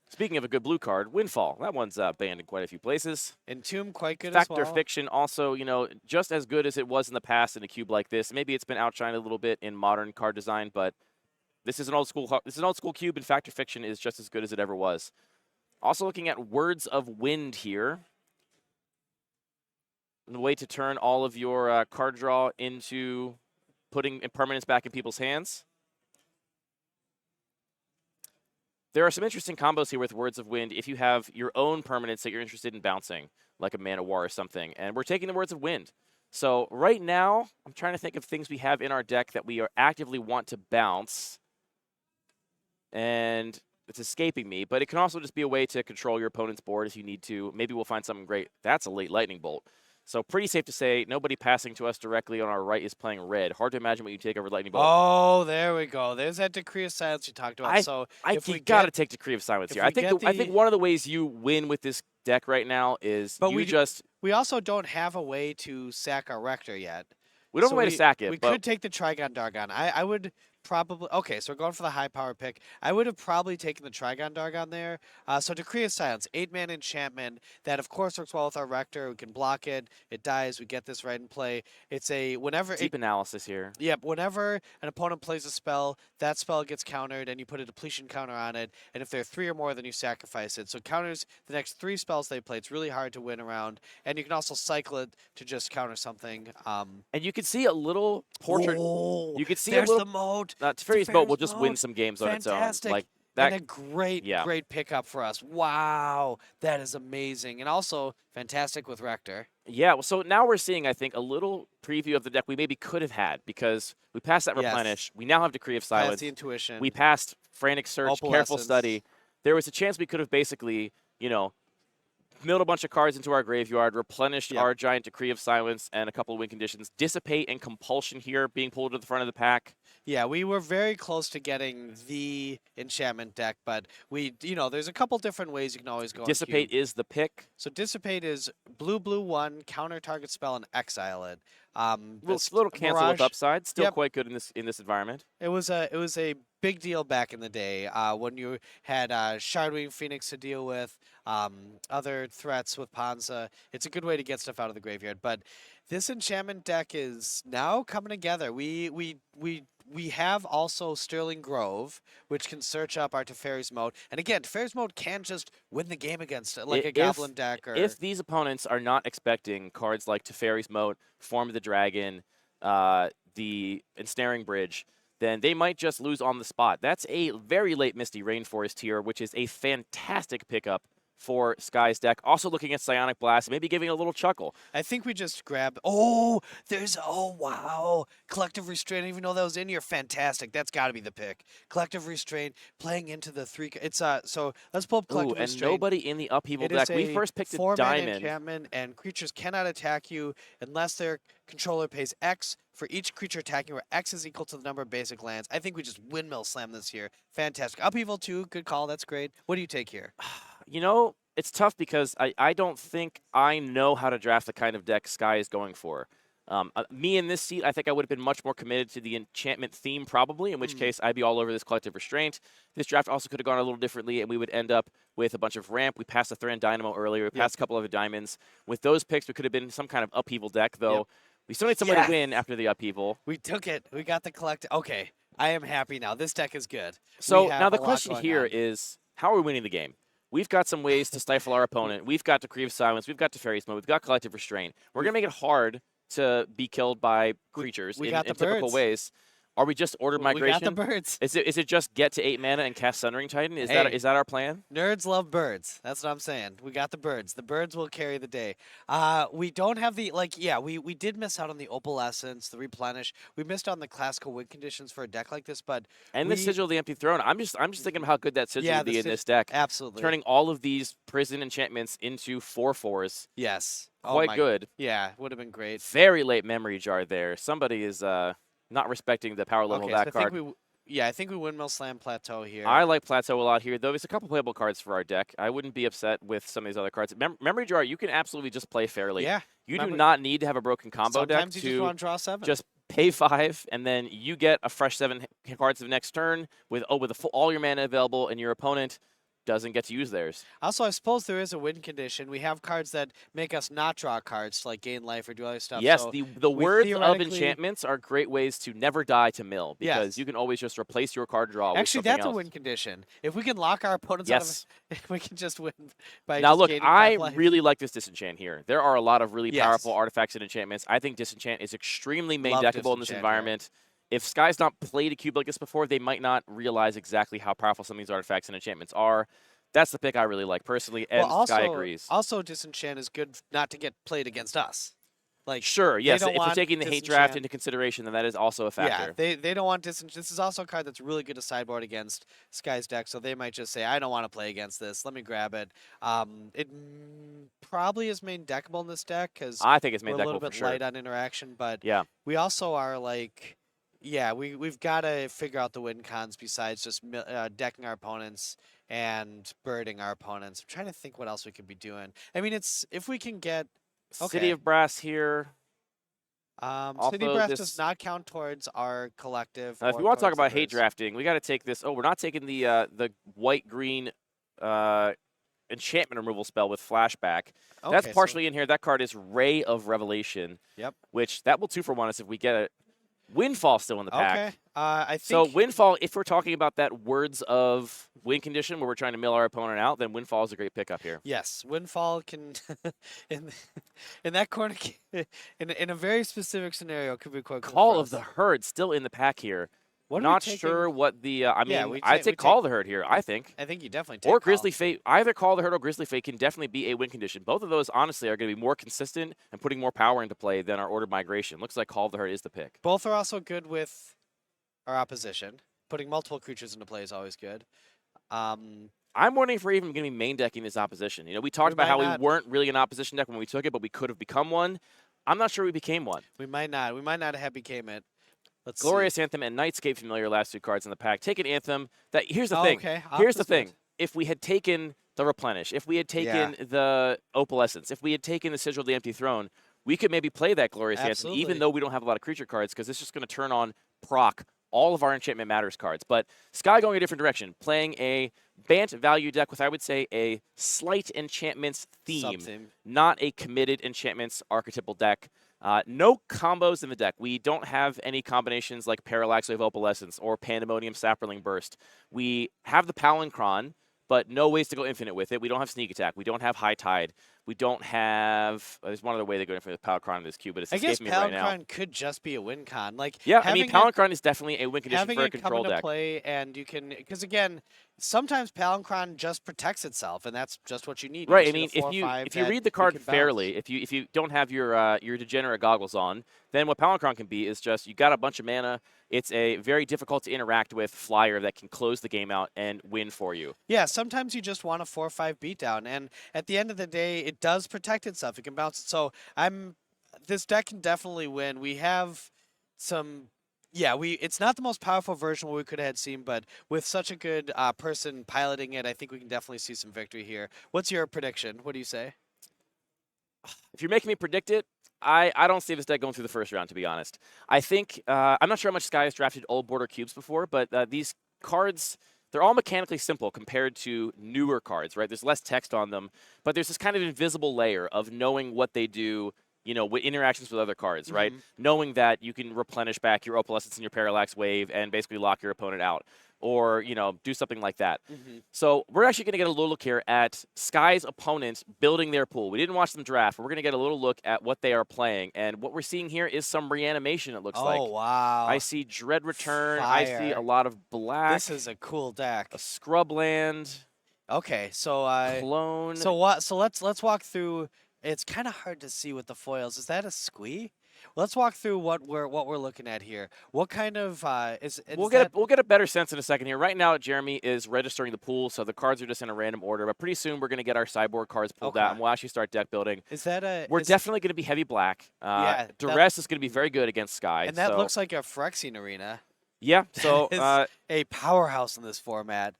Speaking of a good blue card, Windfall. That one's banned in quite a few places. Entomb, quite good Factor as well. Fiction, also, just as good as it was in the past in a cube like this. Maybe it's been outshined a little bit in modern card design, but this is an old school cube, and Factor Fiction is just as good as it ever was. Also looking at Words of Wind here. The way to turn all of your card draw into putting permanents back in people's hands. There are some interesting combos here with Words of Wind if you have your own permanents that you're interested in bouncing, like a Mana War or something. And we're taking the Words of Wind. So right now, I'm trying to think of things we have in our deck that we are actively want to bounce. And it's escaping me, but it can also just be a way to control your opponent's board if you need to. Maybe we'll find something great. That's a late Lightning Bolt. So pretty safe to say nobody passing to us directly on our right is playing red. Hard to imagine what you take over Lightning Bolt. Oh, there we go. There's that Decree of Silence you talked about. You got to take Decree of Silence here. I think one of the ways you win with this deck right now is we also don't have a way to sack our Rector yet. We don't have a way to sack it. We could take the Trigon Dargon. I would probably... Okay, so we're going for the high power pick. I would have probably taken the Trigon Dargon there. So Decree of Silence, 8-man enchantment. That, of course, works well with our Rector. We can block it. It dies. We get this right in play. It's a... Deep analysis here. Yep, whenever an opponent plays a spell, that spell gets countered, and you put a depletion counter on it. And if there are 3 or more, then you sacrifice it. So it counters the next 3 spells they play. It's really hard to win around. And you can also cycle it to just counter something. And you can see a little portrait. Oh, you can see there's a little... the moat. Teferi's Moat will just Moat. win some games on its own. Fantastic. That, and a great pickup for us. Wow, that is amazing. And also fantastic with Rector. Yeah, well, so now we're seeing, I think, a little preview of the deck we maybe could have had because we passed that Replenish. We now have Decree of Silence. Passed the Intuition. We passed Frantic Search, Careful Study. There was a chance we could have basically, milled a bunch of cards into our graveyard, replenished our giant Decree of Silence and a couple of win conditions. Dissipate and Compulsion here being pulled to the front of the pack. Yeah, we were very close to getting the enchantment deck, but there's a couple different ways you can always go. Dissipate is the pick. So Dissipate is blue 1, counter target spell and exile it. Little cancel with upside, still quite good in this environment. It was a big deal back in the day when you had Shardwing Phoenix to deal with, other threats with Panza. It's a good way to get stuff out of the graveyard. But this enchantment deck is now coming together. We have also Sterling Grove, which can search up our Teferi's Moat. And again, Teferi's Moat can just win the game against it, like a Goblin deck. If these opponents are not expecting cards like Teferi's Moat, Form of the Dragon, the Ensnaring Bridge, then they might just lose on the spot. That's a very late Misty Rainforest here, which is a fantastic pickup for Sky's deck. Also looking at Psionic Blast, maybe giving a little chuckle. I think we just grab... Oh, wow. Collective Restraint. I didn't even know that was in here. Fantastic. That's got to be the pick. Collective Restraint, playing into the 3... So let's pull up Collective Restraint. And nobody in the Upheaval deck. We first picked a 4-mana enchantment, and creatures cannot attack you unless their controller pays X for each creature attacking, where X is equal to the number of basic lands. I think we just windmill slam this here. Fantastic. Upheaval 2, good call. That's great. What do you take here? It's tough because I don't think I know how to draft the kind of deck Sky is going for. Me in this seat, I think I would have been much more committed to the enchantment theme probably, in which case I'd be all over this collective restraint. This draft also could have gone a little differently, and we would end up with a bunch of ramp. We passed a Thran Dynamo earlier. We passed a couple of diamonds. With those picks, we could have been some kind of upheaval deck, though. We still need somebody to win after the upheaval. We took it. We got the collective. Okay, I am happy now. This deck is good. So now the question here is, how are we winning the game? We've got some ways to stifle our opponent. We've got Decree of Silence. We've got Teferi's Mode. We've got Collective Restraint. We're going to make it hard to be killed by creatures in typical ways. Are we just ordered migration? We got the birds. Is it just get to 8 mana and cast Sundering Titan? Is that our plan? Nerds love birds. That's what I'm saying. We got the birds. The birds will carry the day. We don't have the we did miss out on the Opalescence, the Replenish. We missed on the classical win conditions for a deck like this, but the Sigil of the Empty Throne. I'm just thinking of how good that Sigil would be in this deck. Absolutely. Turning all of these prison enchantments into 4/4s. Yes. Quite good. Yeah, would have been great. Very late memory jar there. Somebody is not respecting the power level of that card. I think we Windmill Slam Plateau here. I like Plateau a lot here, though. There's a couple playable cards for our deck. I wouldn't be upset with some of these other cards. Memory Jar, you can absolutely just play fairly. Yeah. You do not need to have a broken combo deck Sometimes you just want to draw 7. Just pay 5, and then you get a fresh 7 cards the next turn with all your mana available, and your opponent doesn't get to use theirs. Also, I suppose there is a win condition. We have cards that make us not draw cards to like gain life or do other stuff. Yes, so the words of enchantments are great ways to never die to mill, because you can always just replace your card draw with something else. That's a win condition. If we can lock our opponents out of it, we can just win by now just look, gaining I 5 life. really like this disenchant here. There are a lot of really powerful artifacts and enchantments. I think disenchant is extremely main deckable in this environment. If Sky's not played a cube like this before, they might not realize exactly how powerful some of these artifacts and enchantments are. That's the pick I really like personally, and Sky agrees. Also, Disenchant is good not to get played against us. Like sure, yes. If you're taking the hate draft into consideration, then that is also a factor. Yeah, they don't want Disenchant. This is also a card that's really good to sideboard against Sky's deck, so they might just say, I don't want to play against this. Let me grab it. It probably is main deckable in this deck because I think it's main deckable we're a little bit light on interaction, but we also are like, we've got to figure out the win cons besides just decking our opponents and birding our opponents. I'm trying to think what else we could be doing. I mean, it's if we can get City of Brass here. City of Brass does not count towards our collective. If we want to talk about hate drafting, we got to take this. Oh, we're not taking the white-green enchantment removal spell with flashback. Okay, that's partially in here. That card is Ray of Revelation. Yep. Which that will 2-for-1 us if we get it. Windfall still in the pack. Okay. I think so Windfall, if we're talking about that words of win condition where we're trying to mill our opponent out, then Windfall is a great pickup here. Yes, Windfall can in that corner in a very specific scenario could be quite cool. Call of the Herd still in the pack here. Not sure what the I'd say Call of the Herd here. I think you definitely take or Grizzly Fate. Either Call of the Herd or Grizzly Fate can definitely be a win condition. Both of those honestly are going to be more consistent and putting more power into play than our ordered migration. Looks like Call of the Herd is the pick. Both are also good with our opposition. Putting multiple creatures into play is always good. I'm wondering if we're even going to be main decking this opposition. You know, we talked about how we weren't really an opposition deck when we took it, but we could have become one. I'm not sure we became one. We might not. We might not have became it. Let's Glorious see. Anthem and Nightscape Familiar, last 2 cards in the pack. Take an Anthem. Here's the thing. Okay. Here's the thing. If we had taken the Replenish, if we had taken the Opalescence, if we had taken the Sigil of the Empty Throne, we could maybe play that Glorious Anthem, even though we don't have a lot of creature cards, because it's just going to turn on proc all of our Enchantment Matters cards. But Sky going a different direction, playing a Bant value deck with, I would say, a slight enchantments theme, not a committed enchantments archetypal deck. No combos in the deck. We don't have any combinations like Parallax Wave Opalescence or Pandemonium Sapperling Burst. We have the Palinchron, but no ways to go infinite with it. We don't have Sneak Attack. We don't have High Tide. We don't have. There's one other way they go infinite with Palinchron in this cube, but it's escaping me right now. I guess Palinchron could just be a win con. Like, I mean, Palinchron is definitely a win condition for a control deck. Having it come into play, and you can, because again, sometimes Palinchron just protects itself, and that's just what you need. Right. I mean, if you read the card fairly, if you don't have your degenerate goggles on, then what Palinchron can be is just you got a bunch of mana. It's a very difficult to interact with flyer that can close the game out and win for you. Yeah, sometimes you just want a 4/5 beatdown, and at the end of the day, it does protect itself. It can bounce it. So this deck can definitely win. We have some. Yeah, it's not the most powerful version we could have seen, but with such a good person piloting it, I think we can definitely see some victory here. What's your prediction? What do you say? If you're making me predict it, I don't see this deck going through the first round, to be honest. I think I'm not sure how much Sky has drafted old border cubes before, but these cards, they're all mechanically simple compared to newer cards, right? There's less text on them, but there's this kind of invisible layer of knowing what they do, you know, with interactions with other cards, right? Knowing that you can replenish back your Opalescence and your Parallax Wave and basically lock your opponent out, or, you know, do something like that. So we're actually going to get a little look here at Sky's opponents building their pool. We didn't watch them draft, but we're going to get a little look at what they are playing. And what we're seeing here is some reanimation, it looks like. Oh, wow. I see Dread Return. Fire. I see a lot of black. This is a cool deck. A Scrubland. Okay, so Clone. So what? So let's walk through. It's kind of hard to see with the foils. Is that a squee? Let's walk through what we're looking at here. What kind of we'll get a better sense in a second here. Right now, Jeremy is registering the pool, so the cards are just in a random order. But pretty soon, we're going to get our sideboard cards pulled out, and we'll actually start deck building. Is that a? We're definitely going to be heavy black. Yeah, Duress is going to be very good against Sky. And that looks like a Phyrexian arena. Yeah, so a powerhouse in this format.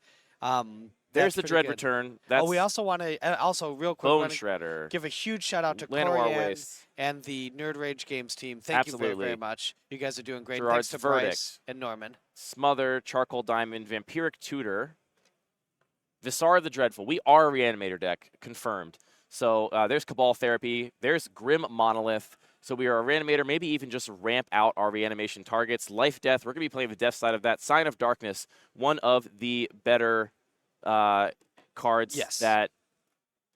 There's the Dread Return. That's we also want to also real quick Bone Shredder. Give a huge shout out to Corian and the Nerd Rage Games team. Thank you very, very much. You guys are doing great. Gerard's Thanks to Bryce and Norman. Smother, Charcoal Diamond, Vampiric Tutor, Visara the Dreadful. We are a Reanimator deck, confirmed. So there's Cabal Therapy. There's Grim Monolith. So we are a Reanimator, maybe even just ramp out our reanimation targets. Life Death, we're going to be playing the death side of that. Sign of Darkness, one of the better cards that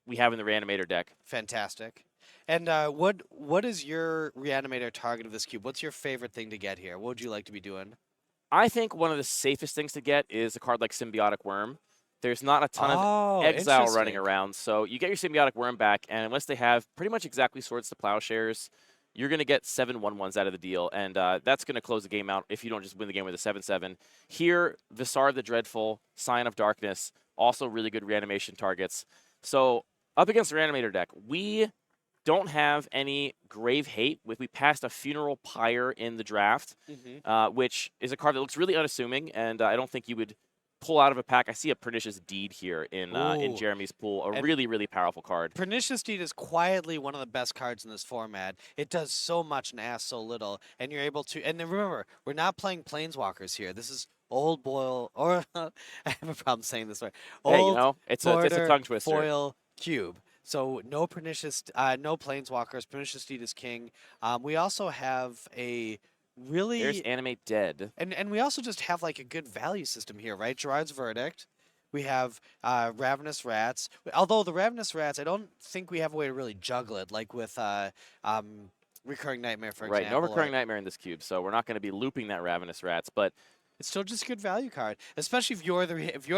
we have in the Reanimator deck. Fantastic. And what is your Reanimator target of this cube? What's your favorite thing to get here? What would you like to be doing? I think one of the safest things to get is a card like Symbiotic Worm. There's not a ton of exile running around, so you get your Symbiotic Worm back, and unless they have pretty much exactly Swords to Plowshares, you're going to get 7 1/1s out of the deal, and that's going to close the game out if you don't just win the game with a 7/7. Here, Visara the Dreadful, Sign of Darkness, also really good reanimation targets. So up against the Reanimator deck, we don't have any Grave Hate. We passed a Funeral Pyre in the draft, which is a card that looks really unassuming, and I don't think you would pull out of a pack. I see a Pernicious Deed here in Jeremy's pool, a really, really powerful card. Pernicious Deed is quietly one of the best cards in this format. It does so much and asks so little, and you're able to. And then remember, we're not playing Planeswalkers here. This is old boil, or I have a problem saying this word. Old hey, you know, it's a tongue twister. Foil cube. So no Pernicious, no Planeswalkers. Pernicious Deed is king. We also have a really there's Animate Dead, and we also just have like a good value system here, right? Gerard's Verdict. We have Ravenous Rats. Although the Ravenous Rats, I don't think we have a way to really juggle it, like with Recurring Nightmare, for example. Right, no Recurring Nightmare in this cube, so we're not going to be looping that Ravenous Rats, but it's still just a good value card, especially if you're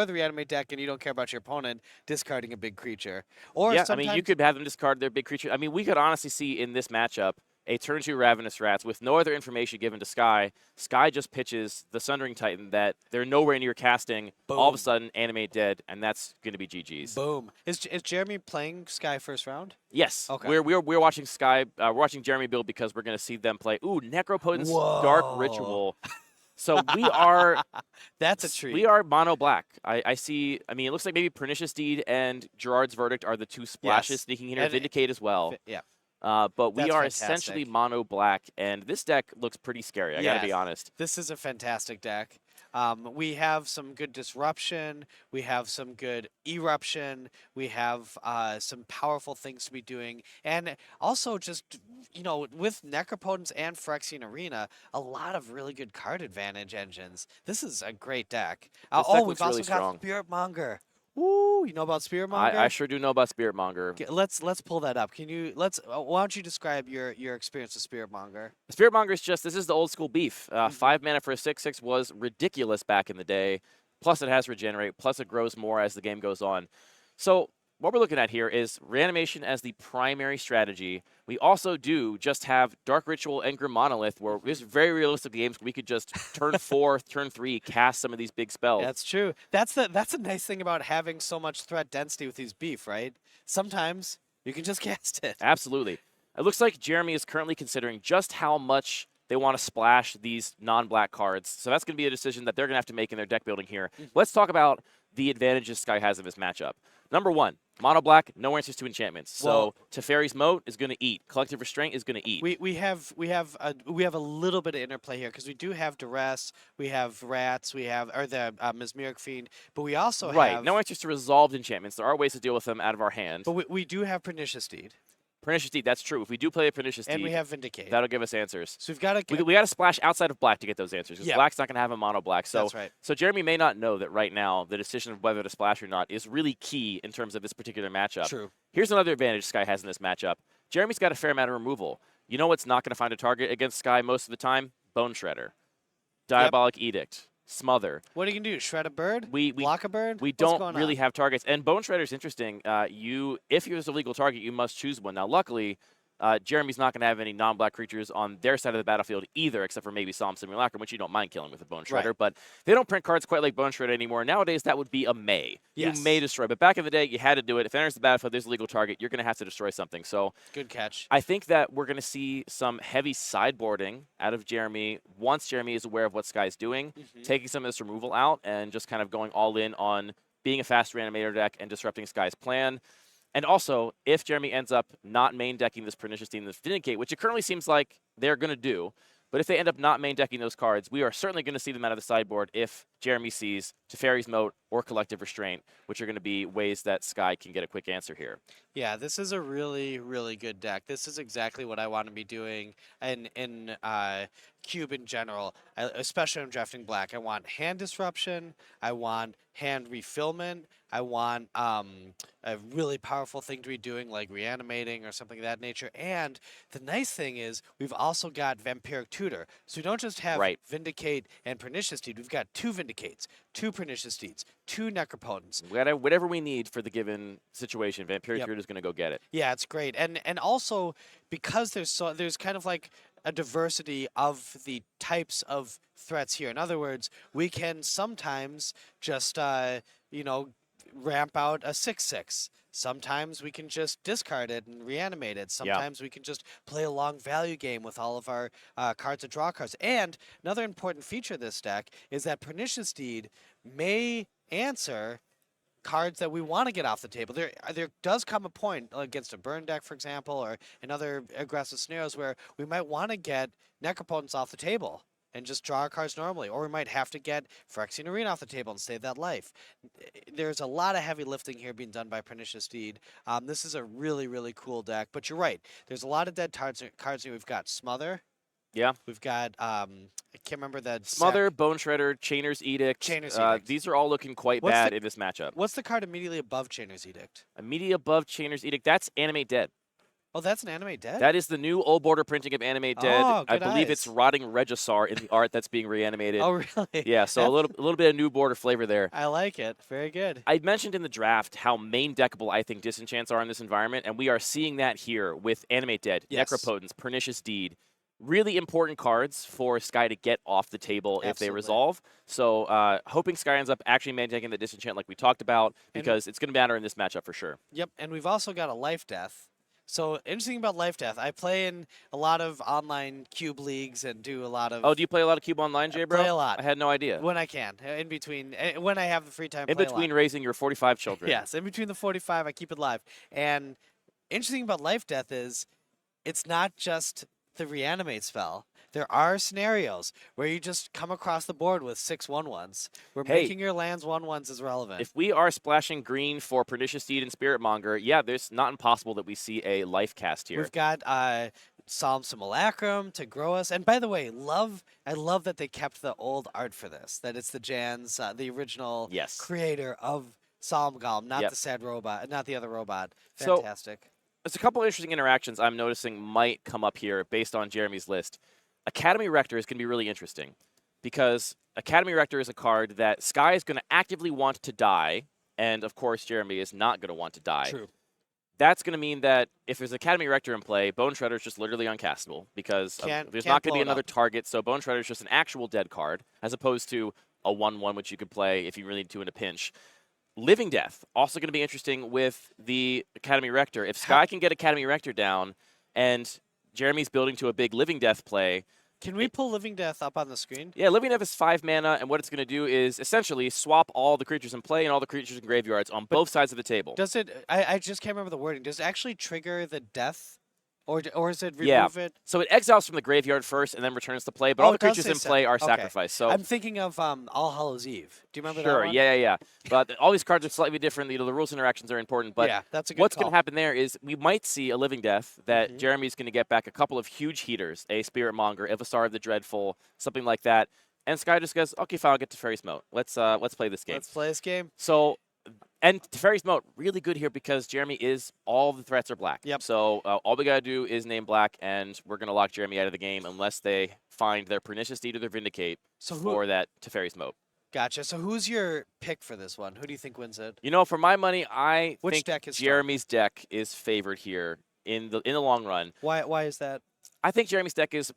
the Reanimate deck and you don't care about your opponent discarding a big creature. Or yeah, I mean, you could have them discard their big creature. I mean, we could honestly see in this matchup a turn 2 Ravenous Rats with no other information given to Sky. Sky just pitches the Sundering Titan that they're nowhere near casting. Boom. All of a sudden, Animate Dead, and that's going to be GG's. Boom. Is Jeremy playing Sky first round? Yes. Okay. We're watching Sky. We're watching Jeremy build because we're going to see them play. Ooh, Necropotence Dark Ritual. So we are. That's a treat. We are mono black. I see. I mean, it looks like maybe Pernicious Deed and Gerard's Verdict are the two splashes sneaking in here. Vindicate as well. Yeah. But we That's are fantastic. essentially mono black, and this deck looks pretty scary. I gotta be honest. This is a fantastic deck. We have some good disruption. We have some good eruption. We have some powerful things to be doing, and also just with Necropotence and Phyrexian Arena, a lot of really good card advantage engines. This is a great deck. This deck we've looks also really got strong. Spiritmonger. Woo! You know about Spiritmonger? I sure do know about Spiritmonger. Let's pull that up. Can you why don't you describe your experience with Spiritmonger? Spiritmonger is this is the old school beef. 5 mana for a 6/6 was ridiculous back in the day. Plus it has Regenerate. Plus it grows more as the game goes on. So what we're looking at here is Reanimation as the primary strategy. We also do just have Dark Ritual and Grim Monolith, where there's very realistic games where we could just turn 4, turn 3, cast some of these big spells. That's true. That's a nice thing about having so much threat density with these beef, right? Sometimes you can just cast it. Absolutely. It looks like Jeremy is currently considering just how much they want to splash these non-black cards. So that's going to be a decision that they're going to have to make in their deck building here. Let's talk about the advantages Sky has in this matchup. Number one, Mono black, no answers to enchantments. Well, So Teferi's Moat is going to eat. Collective Restraint is going to eat. we have a little bit of interplay here because we do have duress, we have rats, we have the mesmeric fiend, but we also Right. have No answers to resolved enchantments. There are ways to deal with them out of our hand. but we do have pernicious deed, Pernicious Deed, that's true. If we do play a Pernicious and Deed, we have vindicate. that'll give us answers. So we've got to We got to splash outside of black to get those answers because Yeah. black's not going to have a mono black. So, That's right. so Jeremy may not know that right now the decision of whether to splash or not is really key in terms of this particular matchup. True. Here's another advantage Sky has in this matchup. Jeremy's got a fair amount of removal. You know what's not going to find a target against Sky most of the time? Bone Shredder, Diabolic Edict, Smother. What are you gonna do? Shred a bird? We Block a bird? We What's don't going really on? have targets. And Bone Shredder is interesting. If there's a legal target, you must choose one. Now, luckily, Jeremy's not going to have any non-black creatures on their side of the battlefield either, except for maybe Solemn Simulacrum, which you don't mind killing with a Bone Shredder. Right. But they don't print cards quite like Bone Shredder anymore. Nowadays, that would be a May. Yes. You may destroy. But back in the day, you had to do it. If it enters the battlefield, there's a legal target, you're going to have to destroy something. So Good catch. I think that we're going to see some heavy sideboarding out of Jeremy once Jeremy is aware of what Sky's doing, taking some of this removal out, and just kind of going all in on being a fast reanimator deck and disrupting Sky's plan. And also, if Jeremy ends up not main decking this Pernicious Deed and this Vindicate, which it currently seems like they're going to do, but if they end up not main decking those cards, we are certainly going to see them out of the sideboard if Jeremy sees Teferi's Moat or Collective Restraint, which are going to be ways that Sky can get a quick answer here. Yeah, this is a really, really good deck. This is exactly what I want to be doing in Cube in general, especially when I'm drafting black. I want hand disruption. I want hand refillment. I want a really powerful thing to be doing like reanimating or something of that nature. And the nice thing is we've also got Vampiric Tutor. So we don't just have Right. Vindicate and Pernicious Deed. We've got 2 Vindicates, 2 Pernicious Deeds, 2 Necropotents. Whatever we need for the given situation, Vampiric Yep. Tutor is going to go get it. Yeah, it's great. And also because there's kind of like a diversity of the types of threats here. In other words, we can sometimes just ramp out a 6/6. Sometimes we can just discard it and reanimate it. Sometimes we can just play a long value game with all of our cards and draw cards. And another important feature of this deck is that Pernicious Deed may answer cards that we want to get off the table. There does come a point against a burn deck, for example, or in other aggressive scenarios where we might want to get Necropotents off the table and just draw our cards normally, or we might have to get Phyrexian Arena off the table and save that life. There's a lot of heavy lifting here being done by Pernicious Deed. This is a really, really cool deck, but you're right. There's a lot of dead cards here. We've got Smother. Yeah. We've got, I can't remember that. Smother, Bone Shredder, Chainer's Edict. Chainer's Edict. These are all looking quite What's bad the- in this matchup. What's the card immediately above Chainer's Edict? Immediately above Chainer's Edict, that's Animate Dead. Oh, that's an Animate Dead? That is the new old border printing of Animate Dead. Oh, I good believe it's eyes. Rotting Regisar in the art that's being reanimated. Oh, really? Yeah, so a little bit of new border flavor there. I like it. Very good. I mentioned in the draft how main deckable I think disenchants are in this environment, and we are seeing that here with Animate Dead, Yes. Necropotence, Pernicious Deed. Really important cards for Sky to get off the table if they Absolutely. resolve. So hoping Sky ends up actually main decking the disenchant like we talked about, because it's going to matter in this matchup for sure. Yep, and we've also got a Life Death. So interesting about Life Death, I play in a lot of online cube leagues and do a lot of Oh, do you play a lot of Cube Online, Jay, bro? play a lot. I had no idea. when I can, in between, when I have the free time. In play a lot. between raising your 45 children. Yes, in between the 45, I keep it live. And interesting about Life Death is it's not just the reanimate spell. There are scenarios where you just come across the board with 6 1/1s, where Hey. making your lands 1/1s is relevant. If we are splashing green for Pernicious Deed and Spiritmonger, yeah, there's not impossible that we see a life cast here. We've got Solemn Simulacrum to grow us. And by the way, I love that they kept the old art for this, that it's the Jan's, the original Yes. creator of Solemn Golem, not Yep. the sad robot, not the other robot. So- Fantastic. There's a couple interesting interactions I'm noticing might come up here based on Jeremy's list. Academy Rector is going to be really interesting because Academy Rector is a card that Sky is going to actively want to die, and of course Jeremy is not going to want to die. True. That's going to mean that if there's Academy Rector in play, Bone Shredder is just literally uncastable because Can't there's not going to blow be it another up. target, so Bone Shredder is just an actual dead card as opposed to a 1/1 which you could play if you really need to in a pinch. Living Death, also going to be interesting with the Academy Rector. If Sky can get Academy Rector down and Jeremy's building to a big Living Death play, Can we pull Living Death up on the screen? Yeah, Living Death is 5 mana, and what it's going to do is essentially swap all the creatures in play and all the creatures in graveyards on both sides of the table. Does it? I just can't remember the wording. Does it actually trigger the death, or is it Yeah. remove it? So it exiles from the graveyard first and then returns to play, but Oh, all the it does creatures say in play set. are Okay. sacrificed. So I'm thinking of All Hallows Eve. Do you remember that sure, one? yeah. But all these cards are slightly different. The rules interactions are important, but yeah, that's a good what's call. going to happen there is we might see a Living Death that Mhm. Jeremy's going to get back a couple of huge heaters, a Spirit Monger, Ivysaur of the Dreadful, something like that. And Sky just goes, okay, fine, I'll get Teferi's Moat. Let's play this game. Let's play this game. So, and Teferi's Moat, really good here because Jeremy is, all the threats are black. Yep. So all we got to do is name black, and we're going to lock Jeremy out of the game unless they find their Pernicious Deed or their Vindicate for that Teferi's Moat. Gotcha. So who's your pick for this one? Who do you think wins it? You know, for my money, I Which think deck is Jeremy's deck is favored here in the long run. Why is that? I think Jeremy's deck is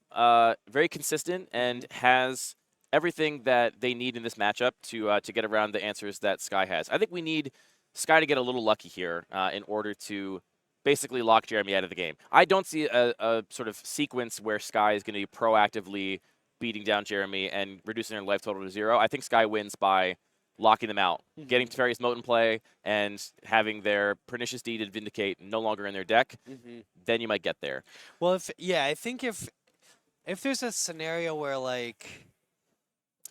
very consistent and has everything that they need in this matchup to get around the answers that Sky has. I think we need Sky to get a little lucky here in order to basically lock Jeremy out of the game. I don't see a sort of sequence where Sky is going to be proactively beating down Jeremy and reducing their life total to 0. I think Sky wins by locking them out, getting Teferi's Moat in play, and having their Pernicious Deed and Vindicate no longer in their deck. Then you might get there. Well, I think if there's a scenario where like,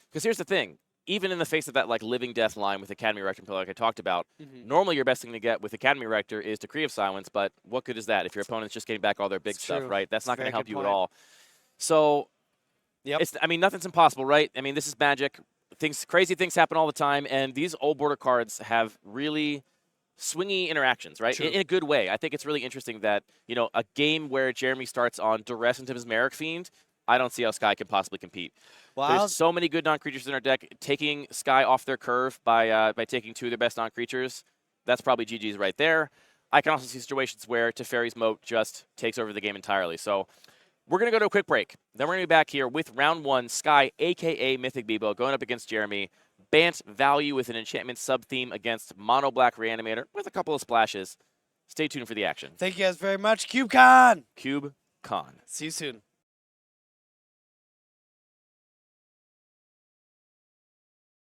because here's the thing. Even in the face of that like Living Death line with Academy Rector like I talked about, normally your best thing to get with Academy Rector is Decree of Silence, but what good is that if your opponent's just getting back all their big stuff, true. right? That's not going Very to help good you at point. all. So, Yep. I mean, nothing's impossible, right? I mean, this is Magic. Crazy things happen all the time, and these old border cards have really swingy interactions, right? In a good way. I think it's really interesting that, you know, a game where Jeremy starts on Duress into his Merrick Fiend, I don't see how Sky can possibly compete. well, There's so many good non-creatures in our deck. Taking Sky off their curve by taking 2 of their best non-creatures, that's probably GG's right there. I can also see situations where Teferi's Moat just takes over the game entirely. So we're going to go to a quick break. Then we're going to be back here with round 1, Sky, a.k.a. Mythic Bebo, going up against Jeremy. Bant value with an enchantment sub-theme against Mono Black Reanimator with a couple of splashes. Stay tuned for the action. thank you guys very much. CubeCon. CubeCon. See you soon.